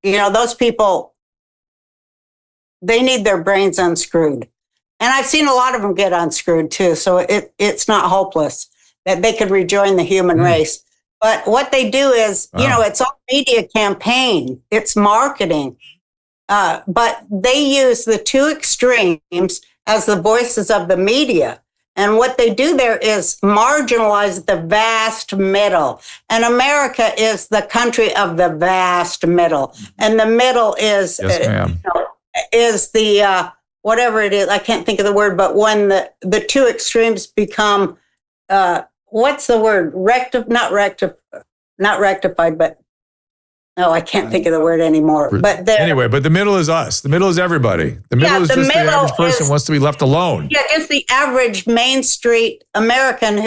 Those people, they need their brains unscrewed. And I've seen a lot of them get unscrewed too. So it's not hopeless that they could rejoin the human race. But what they do is, it's all media campaign. It's marketing. But they use the two extremes as the voices of the media. And what they do there is marginalize the vast middle. And America is the country of the vast middle. And the middle is, is the, whatever it is, I can't think of the word, but when the two extremes become, what's the word? Not rectified, but I can't think of the word anymore. But anyway, but the middle is us. The middle is everybody. The middle is just the average person who wants to be left alone. Yeah, just the average Main Street American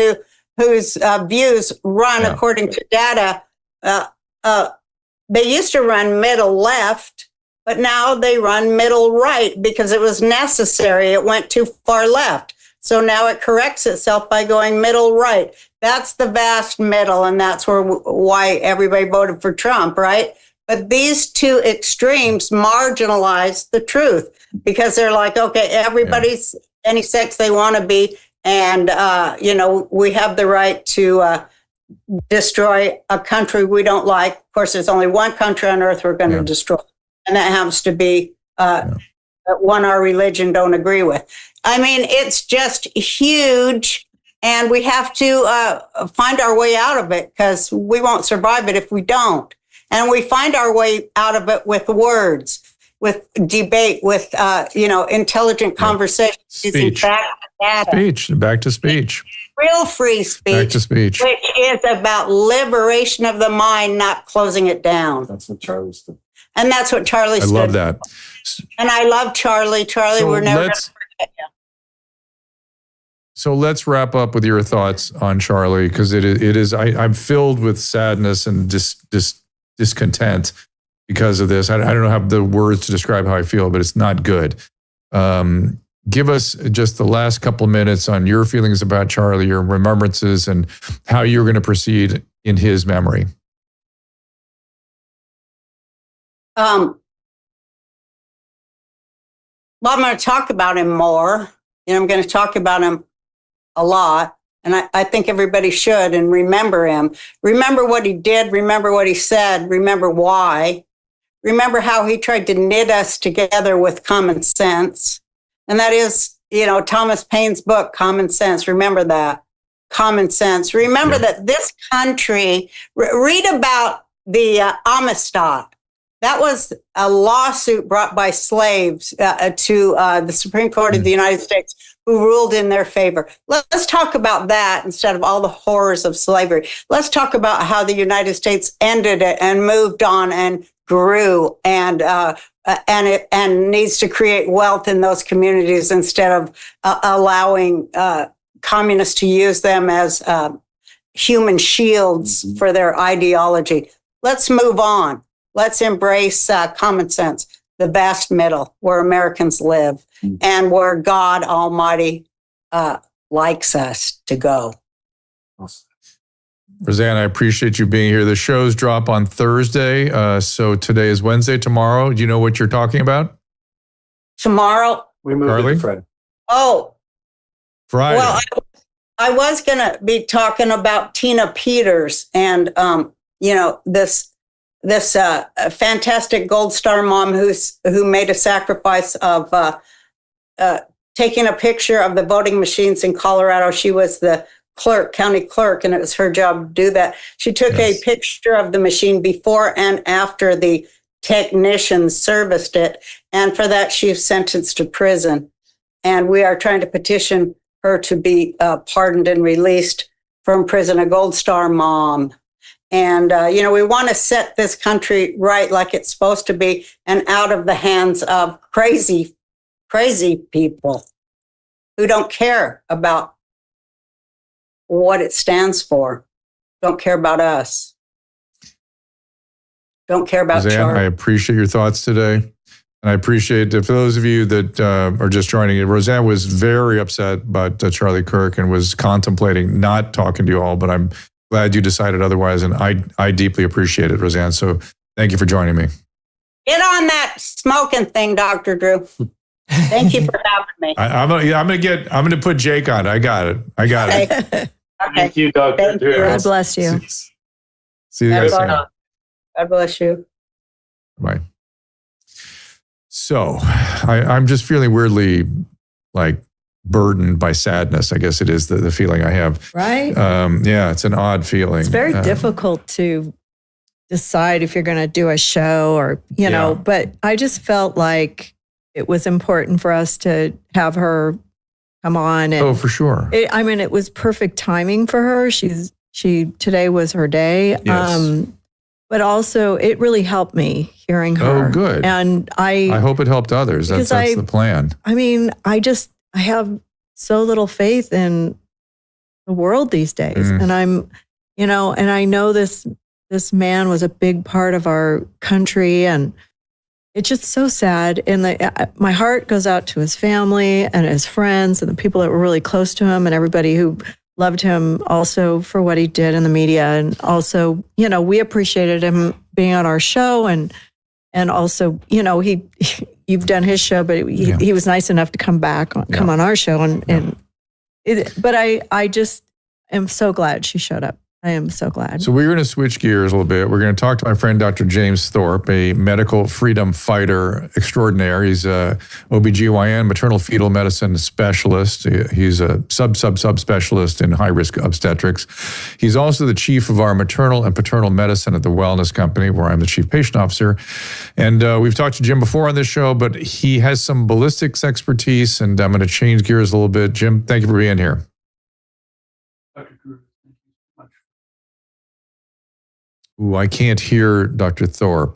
whose views run according to data. They used to run middle left, but now they run middle right because it was necessary. It went too far left. So now it corrects itself by going middle right. That's the vast middle, and that's why everybody voted for Trump, right? But these two extremes marginalize the truth because they're like, okay, everybody's any sex they want to be, and we have the right to destroy a country we don't like. Of course, there's only one country on earth we're going to destroy, and that happens to be one our religion don't agree with. I mean, it's just huge. And we have to find our way out of it because we won't survive it if we don't. And we find our way out of it with words, with debate, with, intelligent conversation. Speech. Back to speech. Real free speech. Back to speech. Which is about liberation of the mind, not closing it down. That's what Charlie stood. And that's what Charlie stood. I love that. And I love Charlie. Charlie, we're never going to forget you. So let's wrap up with your thoughts on Charlie, because I'm filled with sadness and discontent because of this. I don't have the words to describe how I feel, but it's not good. Give us just the last couple of minutes on your feelings about Charlie, your remembrances, and how you're going to proceed in his memory. Well, I'm going to talk about him more, and I'm going to talk about him a lot. And I think everybody should and remember him. Remember what he did. Remember what he said. Remember why. remember how he tried to knit us together with common sense. And that is, Thomas Paine's book, Common Sense. Remember that. Common sense. Remember that this country, read about the Amistad. That was a lawsuit brought by slaves to the Supreme Court of the United States, who ruled in their favor. Let's talk about that instead of all the horrors of slavery. Let's talk about how the United States ended it and moved on and grew and needs to create wealth in those communities instead of allowing communists to use them as human shields for their ideology. Let's move on. Let's embrace common sense, the vast middle where Americans live and where God Almighty likes us to go. Roseanne, I appreciate you being here. The shows drop on Thursday. So today is Wednesday. Tomorrow, do you know what you're talking about? Tomorrow? We moved Charlie? it to Friday. Oh, Friday. well, I was going to be talking about Tina Peters and, this fantastic Gold Star mom who made a sacrifice of taking a picture of the voting machines in Colorado. She was the county clerk, and it was her job to do that. She took a picture of the machine before and after the technicians serviced it, and for that she was sentenced to prison. And we are trying to petition her to be pardoned and released from prison, a Gold Star mom. And, we want to set this country right like it's supposed to be and out of the hands of crazy people who don't care about what it stands for, don't care about us, don't care about Roseanne, Charlie. I appreciate your thoughts today. And I appreciate, for those of you that are just joining in, Roseanne was very upset about Charlie Kirk and was contemplating not talking to you all, but I'm glad you decided otherwise, and I deeply appreciate it, Roseanne. So thank you for joining me. Get on that smoking thing, Dr. Drew. Thank you for having me. I'm gonna put Jake on. I got it. Okay. Thank you, Dr. Thank Drew. you. God bless you. See you guys soon. God bless you. Bye. So I'm just feeling weirdly like burdened by sadness. I guess it is the feeling I have. Right? Yeah, it's an odd feeling. It's very difficult to decide if you're going to do a show or, but I just felt like it was important for us to have her come on. And for sure. It was perfect timing for her. Today was her day. Yes. But also it really helped me hearing her. Oh, good. And I hope it helped others. That's the plan. I have so little faith in the world these days. And and I know this man was a big part of our country, and it's just so sad. And my heart goes out to his family and his friends and the people that were really close to him and everybody who loved him also for what he did in the media. And also, we appreciated him being on our show, and also, you've done his show, but he was nice enough to come on our show. But I just am so glad she showed up. I am so glad. So we're going to switch gears a little bit. We're going to talk to my friend, Dr. James Thorp, a medical freedom fighter extraordinaire. He's a OBGYN, maternal fetal medicine specialist. He's a subspecialist in high-risk obstetrics. He's also the chief of our maternal and paternal medicine at the Wellness Company, where I'm the chief patient officer. And we've talked to Jim before on this show, but he has some ballistics expertise, and I'm going to change gears a little bit. Jim, thank you for being here. Ooh, I can't hear Dr. Thorp.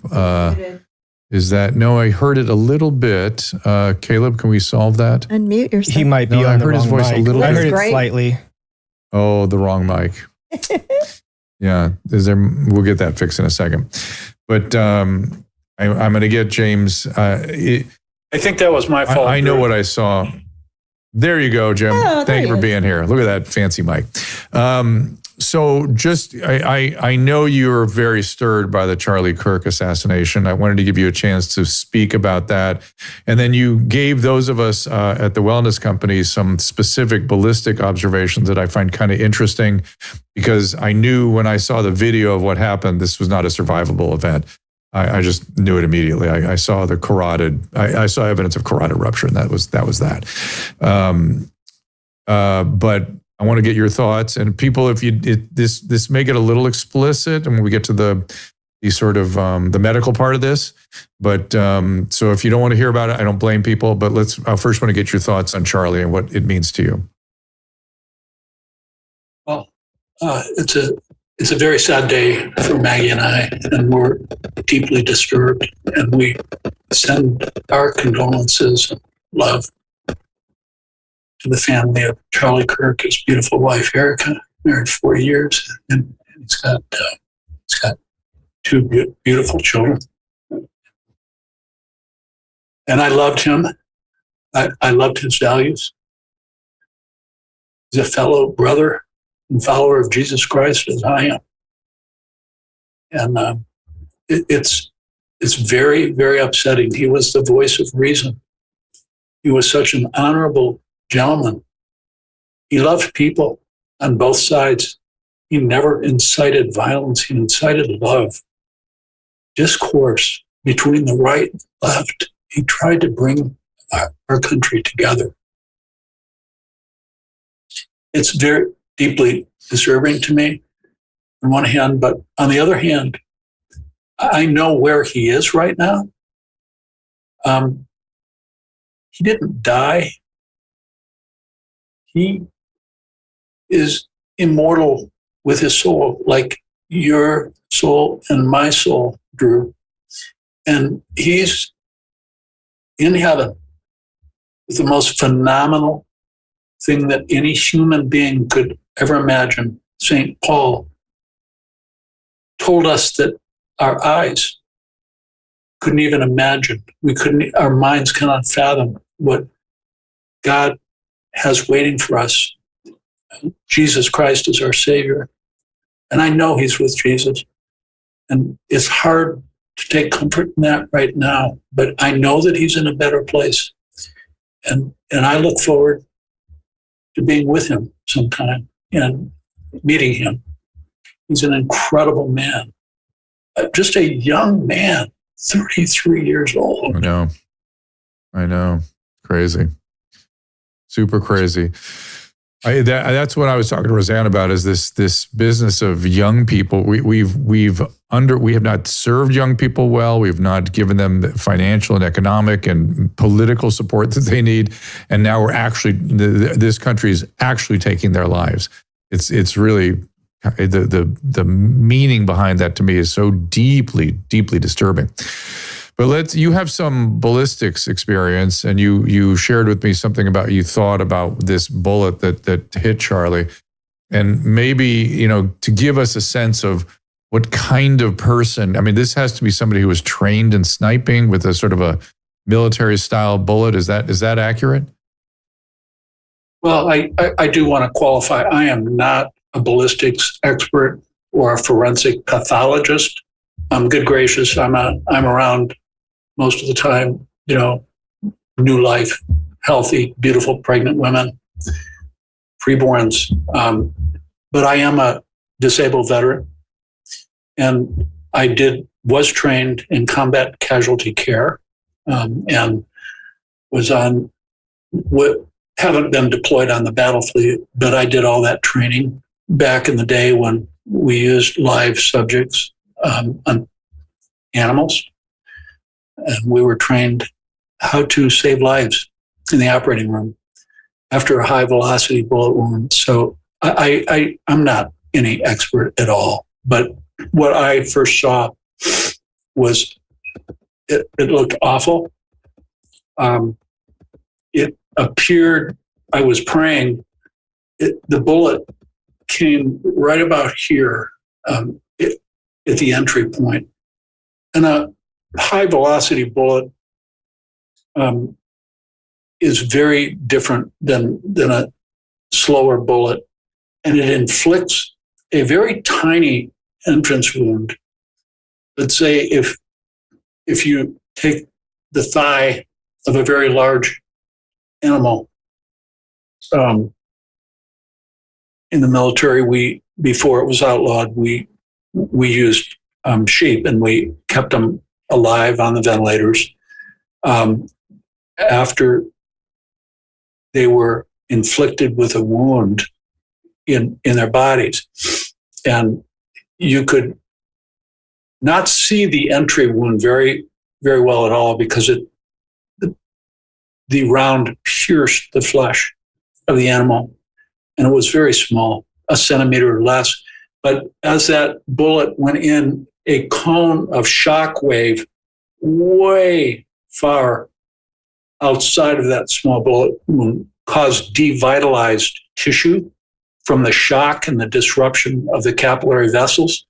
Is that, no, I heard it a little bit. Caleb, can we solve that? Unmute yourself. He might be on I the heard his wrong voice mic. a little I bit. heard it Great. slightly. Oh, the wrong mic. Yeah, we'll get that fixed in a second. But I'm going to get James. I think that was my fault. I know what I saw. There you go, Jim. Oh, Thank you for being here. Look at that fancy mic. So just, I know you're very stirred by the Charlie Kirk assassination. I wanted to give you a chance to speak about that. And then you gave those of us at the Wellness Company some specific ballistic observations that I find kind of interesting, because I knew when I saw the video of what happened, this was not a survivable event. I just knew it immediately. I saw the carotid. I saw evidence of carotid rupture, and that was that. But I want to get your thoughts, and people, if this may get a little explicit, and when we get to the sort of the medical part of this. But so if you don't want to hear about it, I don't blame people. But I first want to get your thoughts on Charlie and what it means to you. Well, it's a very sad day for Maggie and I, and we're deeply disturbed. And we send our condolences and love to the family of Charlie Kirk, his beautiful wife Erica, married 4 years, and he's got two beautiful children. And I loved him. I loved his values. He's a fellow brother and follower of Jesus Christ as I am. And it's very, very upsetting. He was the voice of reason. He was such an honorable gentleman. He loved people on both sides. He never incited violence. He incited love. Discourse between the right and left. He tried to bring our country together. It's very deeply disturbing to me on one hand, but on the other hand, I know where he is right now. He didn't die. He is immortal with his soul, like your soul and my soul, Drew. And he's in heaven with the most phenomenal thing that any human being could ever imagine. St. Paul told us that our eyes couldn't even imagine. Our minds cannot fathom what God has waiting for us. Jesus Christ is our Savior. And I know he's with Jesus. And it's hard to take comfort in that right now, but I know that he's in a better place. And I look forward to being with him sometime and meeting him. He's an incredible man. Just a young man, 33 years old. I know. Crazy. Super crazy. That's what I was talking to Roseanne about, is this business of young people. We have not served young people well. We've not given them the financial and economic and political support that they need. And now we're actually, this country is actually taking their lives. It's really, the meaning behind that to me is so deeply, deeply disturbing. But you have some ballistics experience, and you shared with me something about, you thought about this bullet that hit Charlie, and maybe, to give us a sense of what kind of person. I mean, this has to be somebody who was trained in sniping with a sort of a military style bullet. Is that accurate? Well, I do want to qualify. I am not a ballistics expert or a forensic pathologist. Good gracious, I'm around most of the time, new life, healthy, beautiful, pregnant women, preborns. But I am a disabled veteran, and I was trained in combat casualty care, and haven't been deployed on the battlefield, but I did all that training back in the day when we used live subjects on animals. And we were trained how to save lives in the operating room after a high velocity bullet wound. So I'm not any expert at all. But what I first saw was it looked awful. It appeared, I was praying, the bullet came right about here at the entry point. And a high velocity bullet is very different than a slower bullet, and it inflicts a very tiny entrance wound. Let's say if you take the thigh of a very large animal, in the military, before it was outlawed, we used sheep, and we kept them alive on the ventilators after they were inflicted with a wound in their bodies. And you could not see the entry wound very, very well at all because the round pierced the flesh of the animal, and it was very small, a centimeter or less. But as that bullet went in, a cone of shock wave way far outside of that small bullet wound caused devitalized tissue from the shock and the disruption of the capillary vessels.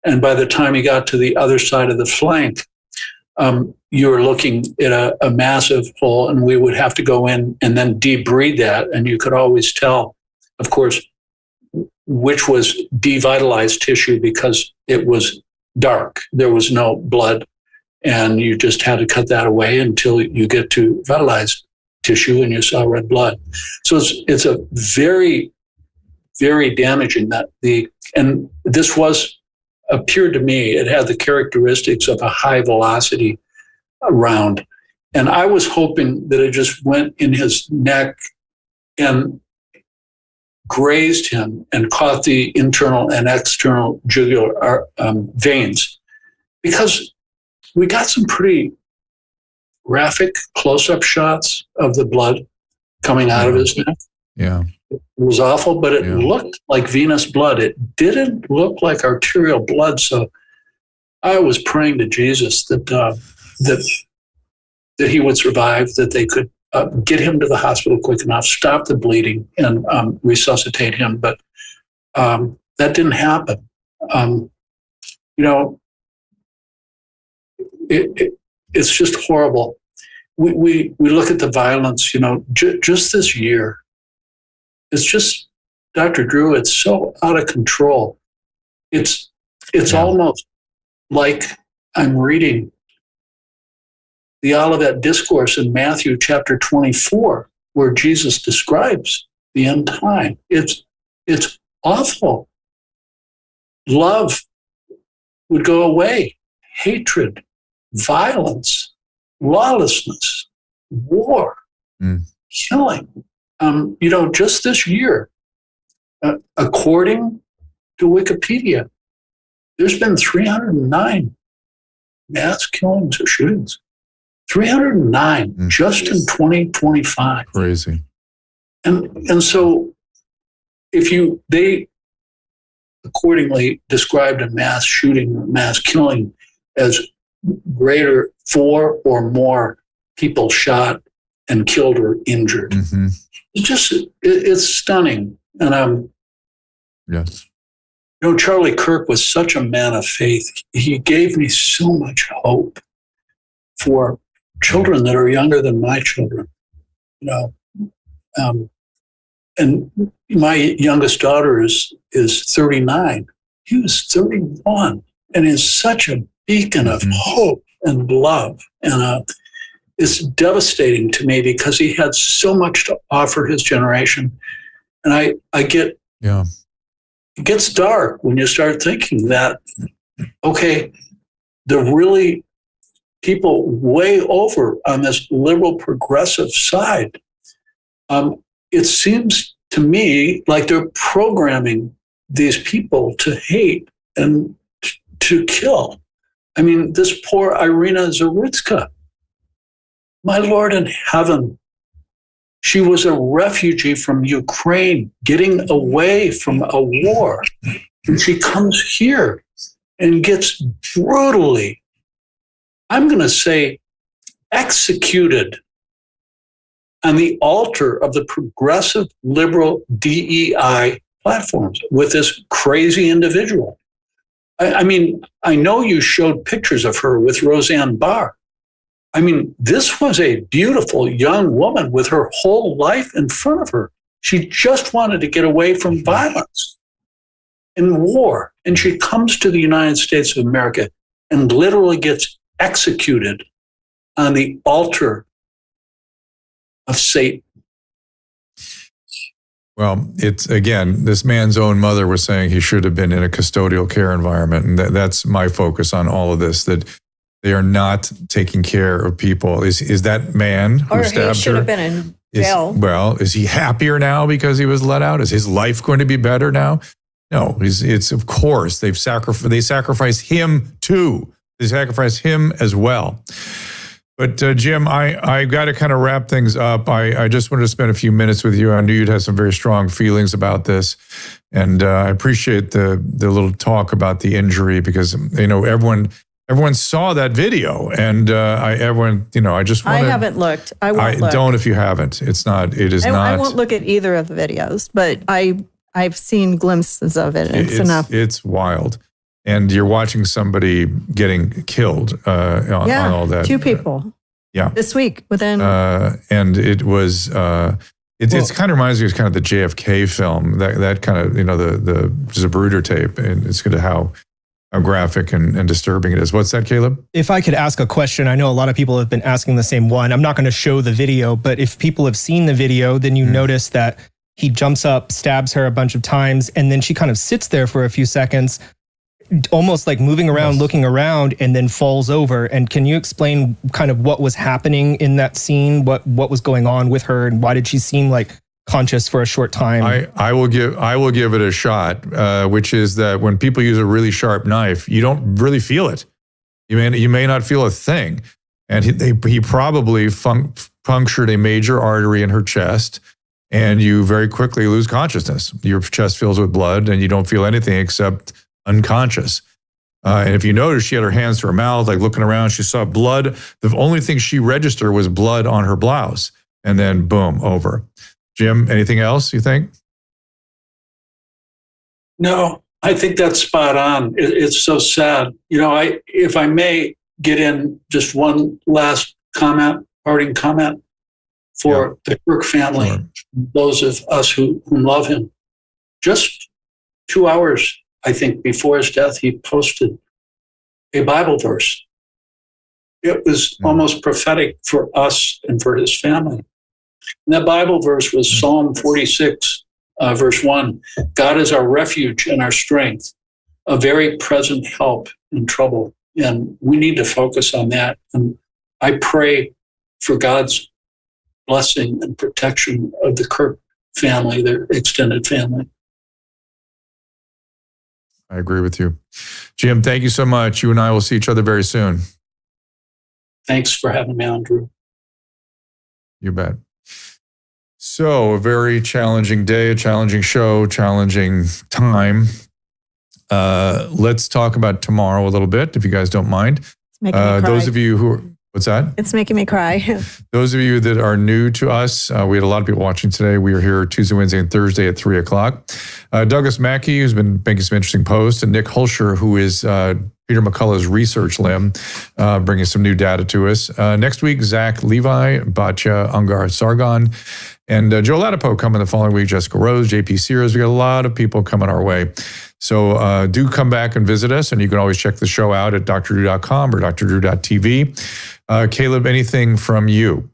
And by the time you got to the other side of the flank, you were looking at a massive hole, and we would have to go in and then debride that. And you could always tell, of course, which was devitalized tissue because it was dark. There was no blood, and you just had to cut that away until you get to vitalized tissue and you saw red blood. So it's a very, very damaging and this appeared to me, it had the characteristics of a high velocity round. And I was hoping that it just went in his neck and grazed him and caught the internal and external jugular veins, because we got some pretty graphic close-up shots of the blood coming out of his neck. Yeah. It was awful, but it looked like venous blood. It didn't look like arterial blood. So I was praying to Jesus that he would survive, that they could get him to the hospital quick enough, stop the bleeding, and resuscitate him. But that didn't happen. It's just horrible. We look at the violence. Just this year. It's just, Dr. Drew, it's so out of control. It's almost like I'm reading the Olivet Discourse in Matthew chapter 24, where Jesus describes the end time. It's awful. Love would go away. Hatred, violence, lawlessness, war, killing. Just this year, according to Wikipedia, there's been 309 mass killings or shootings. 309 just in 2025. Crazy. And so they accordingly described a mass shooting, mass killing as greater 4 or more people shot and killed or injured. Mm-hmm. It's stunning. And yes. Charlie Kirk was such a man of faith. He gave me so much hope for children that are younger than my children. And my youngest daughter is 39. He was 31, and is such a beacon of hope and love. And it's devastating to me because he had so much to offer his generation. And it gets dark when you start thinking that, okay, the really people way over on this liberal progressive side, it seems to me like they're programming these people to hate and to kill. I mean, this poor Irina Zaritska, my Lord in heaven, she was a refugee from Ukraine getting away from a war. And she comes here and gets brutally, I'm going to say, executed on the altar of the progressive liberal DEI platforms with this crazy individual. I mean, I know you showed pictures of her with Roseanne Barr. I mean, this was a beautiful young woman with her whole life in front of her. She just wanted to get away from violence and war. And she comes to the United States of America and literally gets executed on the altar of Satan. Well, it's again, this man's own mother was saying he should have been in a custodial care environment. And that's my focus on all of this, that they are not taking care of people. Is that man who Or he stabbed should her? have been in jail. Is he happier now because he was let out? Is his life going to be better now? No, it's of course they sacrifice him too. They sacrifice him as well. But Jim, I got to kind of wrap things up. I just wanted to spend a few minutes with you. I knew you'd have some very strong feelings about this, and I appreciate the little talk about the injury because everyone saw that video, and I just want to. I haven't looked. I won't look. Don't if you haven't. It is not. I won't look at either of the videos, but I've seen glimpses of it. It's enough. It's wild. And you're watching somebody getting killed on all that. 2 people. Yeah. This week within. And it was, it kind of reminds me of kind of the JFK film, that kind of, the Zapruder tape. And it's kind of how graphic and disturbing it is. What's that, Caleb? If I could ask a question, I know a lot of people have been asking the same one. I'm not going to show the video, but if people have seen the video, then you notice that he jumps up, stabs her a bunch of times, and then she kind of sits there for a few seconds, almost like moving around, looking around, and then falls over. And can you explain kind of what was happening in that scene? What was going on with her, and why did she seem like conscious for a short time? I will give it a shot, which is that when people use a really sharp knife, you don't really feel it. You may not feel a thing. And he probably punctured a major artery in her chest, and you very quickly lose consciousness. Your chest fills with blood, and you don't feel anything except unconscious. And if you notice, she had her hands to her mouth, like looking around. She saw blood. The only thing she registered was blood on her blouse. And then boom, over. Jim, anything else you think? No, I think that's spot on. It's so sad. If I may get in just one last parting comment for the Kirk family, those of us who love him. Just 2 hours, I think, before his death, he posted a Bible verse. It was almost prophetic for us and for his family. And that Bible verse was Psalm 46, verse 1. God is our refuge and our strength, a very present help in trouble. And we need to focus on that. And I pray for God's blessing and protection of the Kirk family, their extended family. I agree with you. Jim, thank you so much. You and I will see each other very soon. Thanks for having me on, Drew. You bet. So, a very challenging day, a challenging show, challenging time. Let's talk about tomorrow a little bit, if you guys don't mind. It's making me cry. Those of you who are, what's that? It's making me cry. Those of you that are new to us, we had a lot of people watching today. We are here Tuesday, Wednesday, and Thursday at 3 o'clock. Douglas Mackey, who's been making some interesting posts, and Nick Hulsher, who is Peter McCullough's research limb, bringing some new data to us. Next week, Zach Levi, Batya Ungar Sargon, and Joe Latipo coming the following week, Jessica Rose, JP Sears. We got a lot of people coming our way. So do come back and visit us, and you can always check the show out at drdrew.com or drdrew.tv. Caleb, anything from you?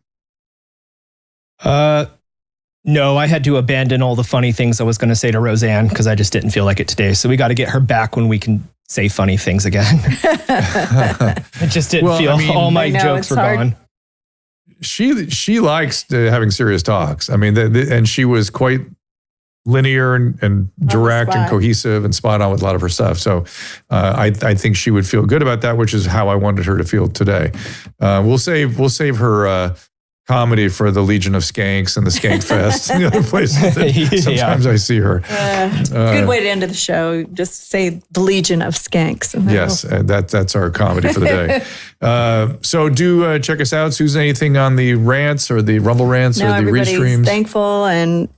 No, I had to abandon all the funny things I was going to say to Roseanne because I just didn't feel like it today. So we got to get her back when we can say funny things again. It just didn't feel, all my jokes were gone. She likes having serious talks. I mean, and she was quite linear and direct and cohesive and spot on with a lot of her stuff. So I think she would feel good about that, which is how I wanted her to feel today. We'll save her comedy for the Legion of Skanks and the Skank Fest and the other places that sometimes I see her. Good way to end the show. Just say the Legion of Skanks. Yes, that's our comedy for the day. So do check us out. Susan, anything on the rants or the Rumble rants or the everybody's restreams? Thankful, and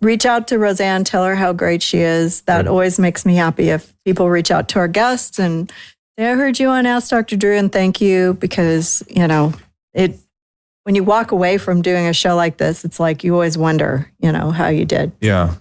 reach out to Roseanne, tell her how great she is. That always makes me happy if people reach out to our guests and say, I heard you on Ask Dr. Drew, and thank you, because it. When you walk away from doing a show like this, it's like you always wonder, how you did. Yeah.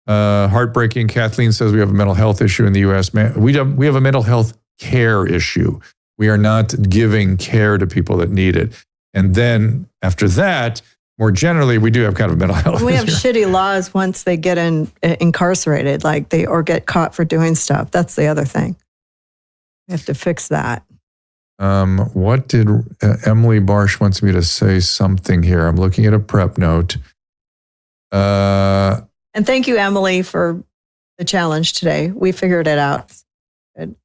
Heartbreaking. Kathleen says we have a mental health issue in the U.S. We have a mental health care issue. We are not giving care to people that need it. And then after that, more generally, we do have kind of mental health. We have here. shitty laws once they get incarcerated, or get caught for doing stuff. That's the other thing. We have to fix that. What did Emily Barsh wants me to say something here? I'm looking at a prep note. And thank you, Emily, for the challenge today. We figured it out.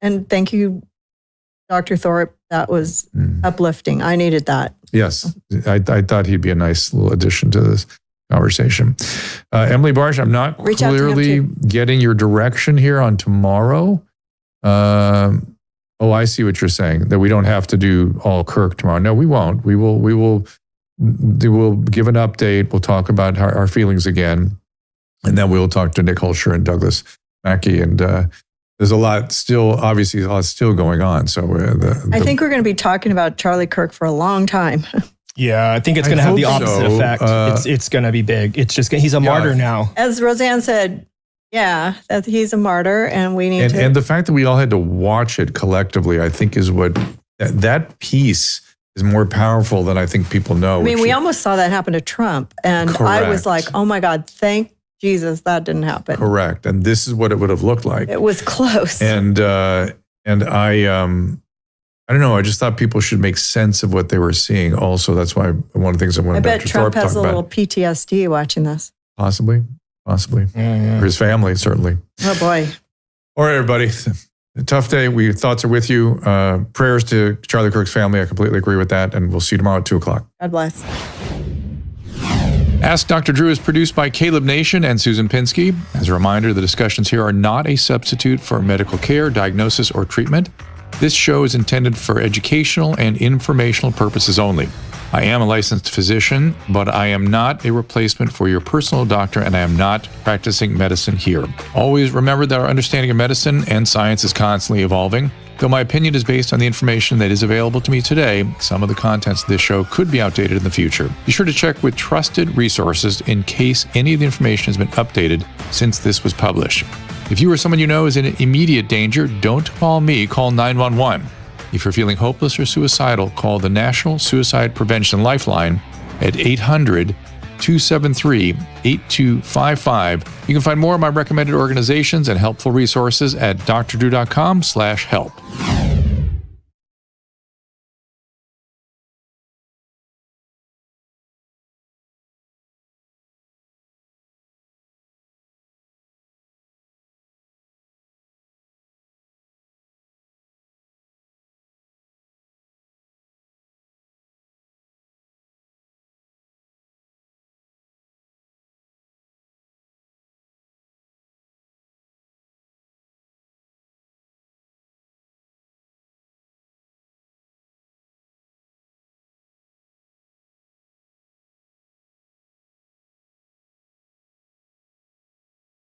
And thank you, Dr. Thorp. That was uplifting. I needed that. Yes, I thought he'd be a nice little addition to this conversation. Emily Barsh, I'm not Reach out to him clearly getting your direction here on tomorrow. I see what you're saying, that we don't have to do all Kirk tomorrow. No, we won't. We will give an update. We'll talk about our feelings again. And then we'll talk to Nick Hulsher and Douglas Mackey. And there's a lot still going on. So I think we're going to be talking about Charlie Kirk for a long time. Yeah, I think it's going to have the opposite effect. It's going to be big. It's just he's a martyr now. As Roseanne said, that he's a martyr, and we need to. And the fact that we all had to watch it collectively, I think, is what that piece is more powerful than I think people know. I mean, we almost saw that happen to Trump, and I was like, "Oh my God, thank Jesus that didn't happen." Correct, and this is what it would have looked like. It was close, and I don't know. I just thought people should make sense of what they were seeing. Also, that's why one of the things I wanted. I bet Trump has a little PTSD watching this. Possibly. Yeah. For his family, certainly. Oh boy. All right, everybody. A tough day. Thoughts are with you. Prayers to Charlie Kirk's family. I completely agree with that. And we'll see you tomorrow at 2:00. God bless. Ask Dr. Drew is produced by Caleb Nation and Susan Pinsky. As a reminder, the discussions here are not a substitute for medical care, diagnosis, or treatment. This show is intended for educational and informational purposes only. I am a licensed physician, but I am not a replacement for your personal doctor, and I am not practicing medicine here. Always remember that our understanding of medicine and science is constantly evolving. Though my opinion is based on the information that is available to me today, some of the contents of this show could be outdated in the future. Be sure to check with trusted resources in case any of the information has been updated since this was published. If you or someone you know is in immediate danger, don't call me, call 911. If you're feeling hopeless or suicidal, call the National Suicide Prevention Lifeline at 800-273-8255. You can find more of my recommended organizations and helpful resources at drdrew.com/help.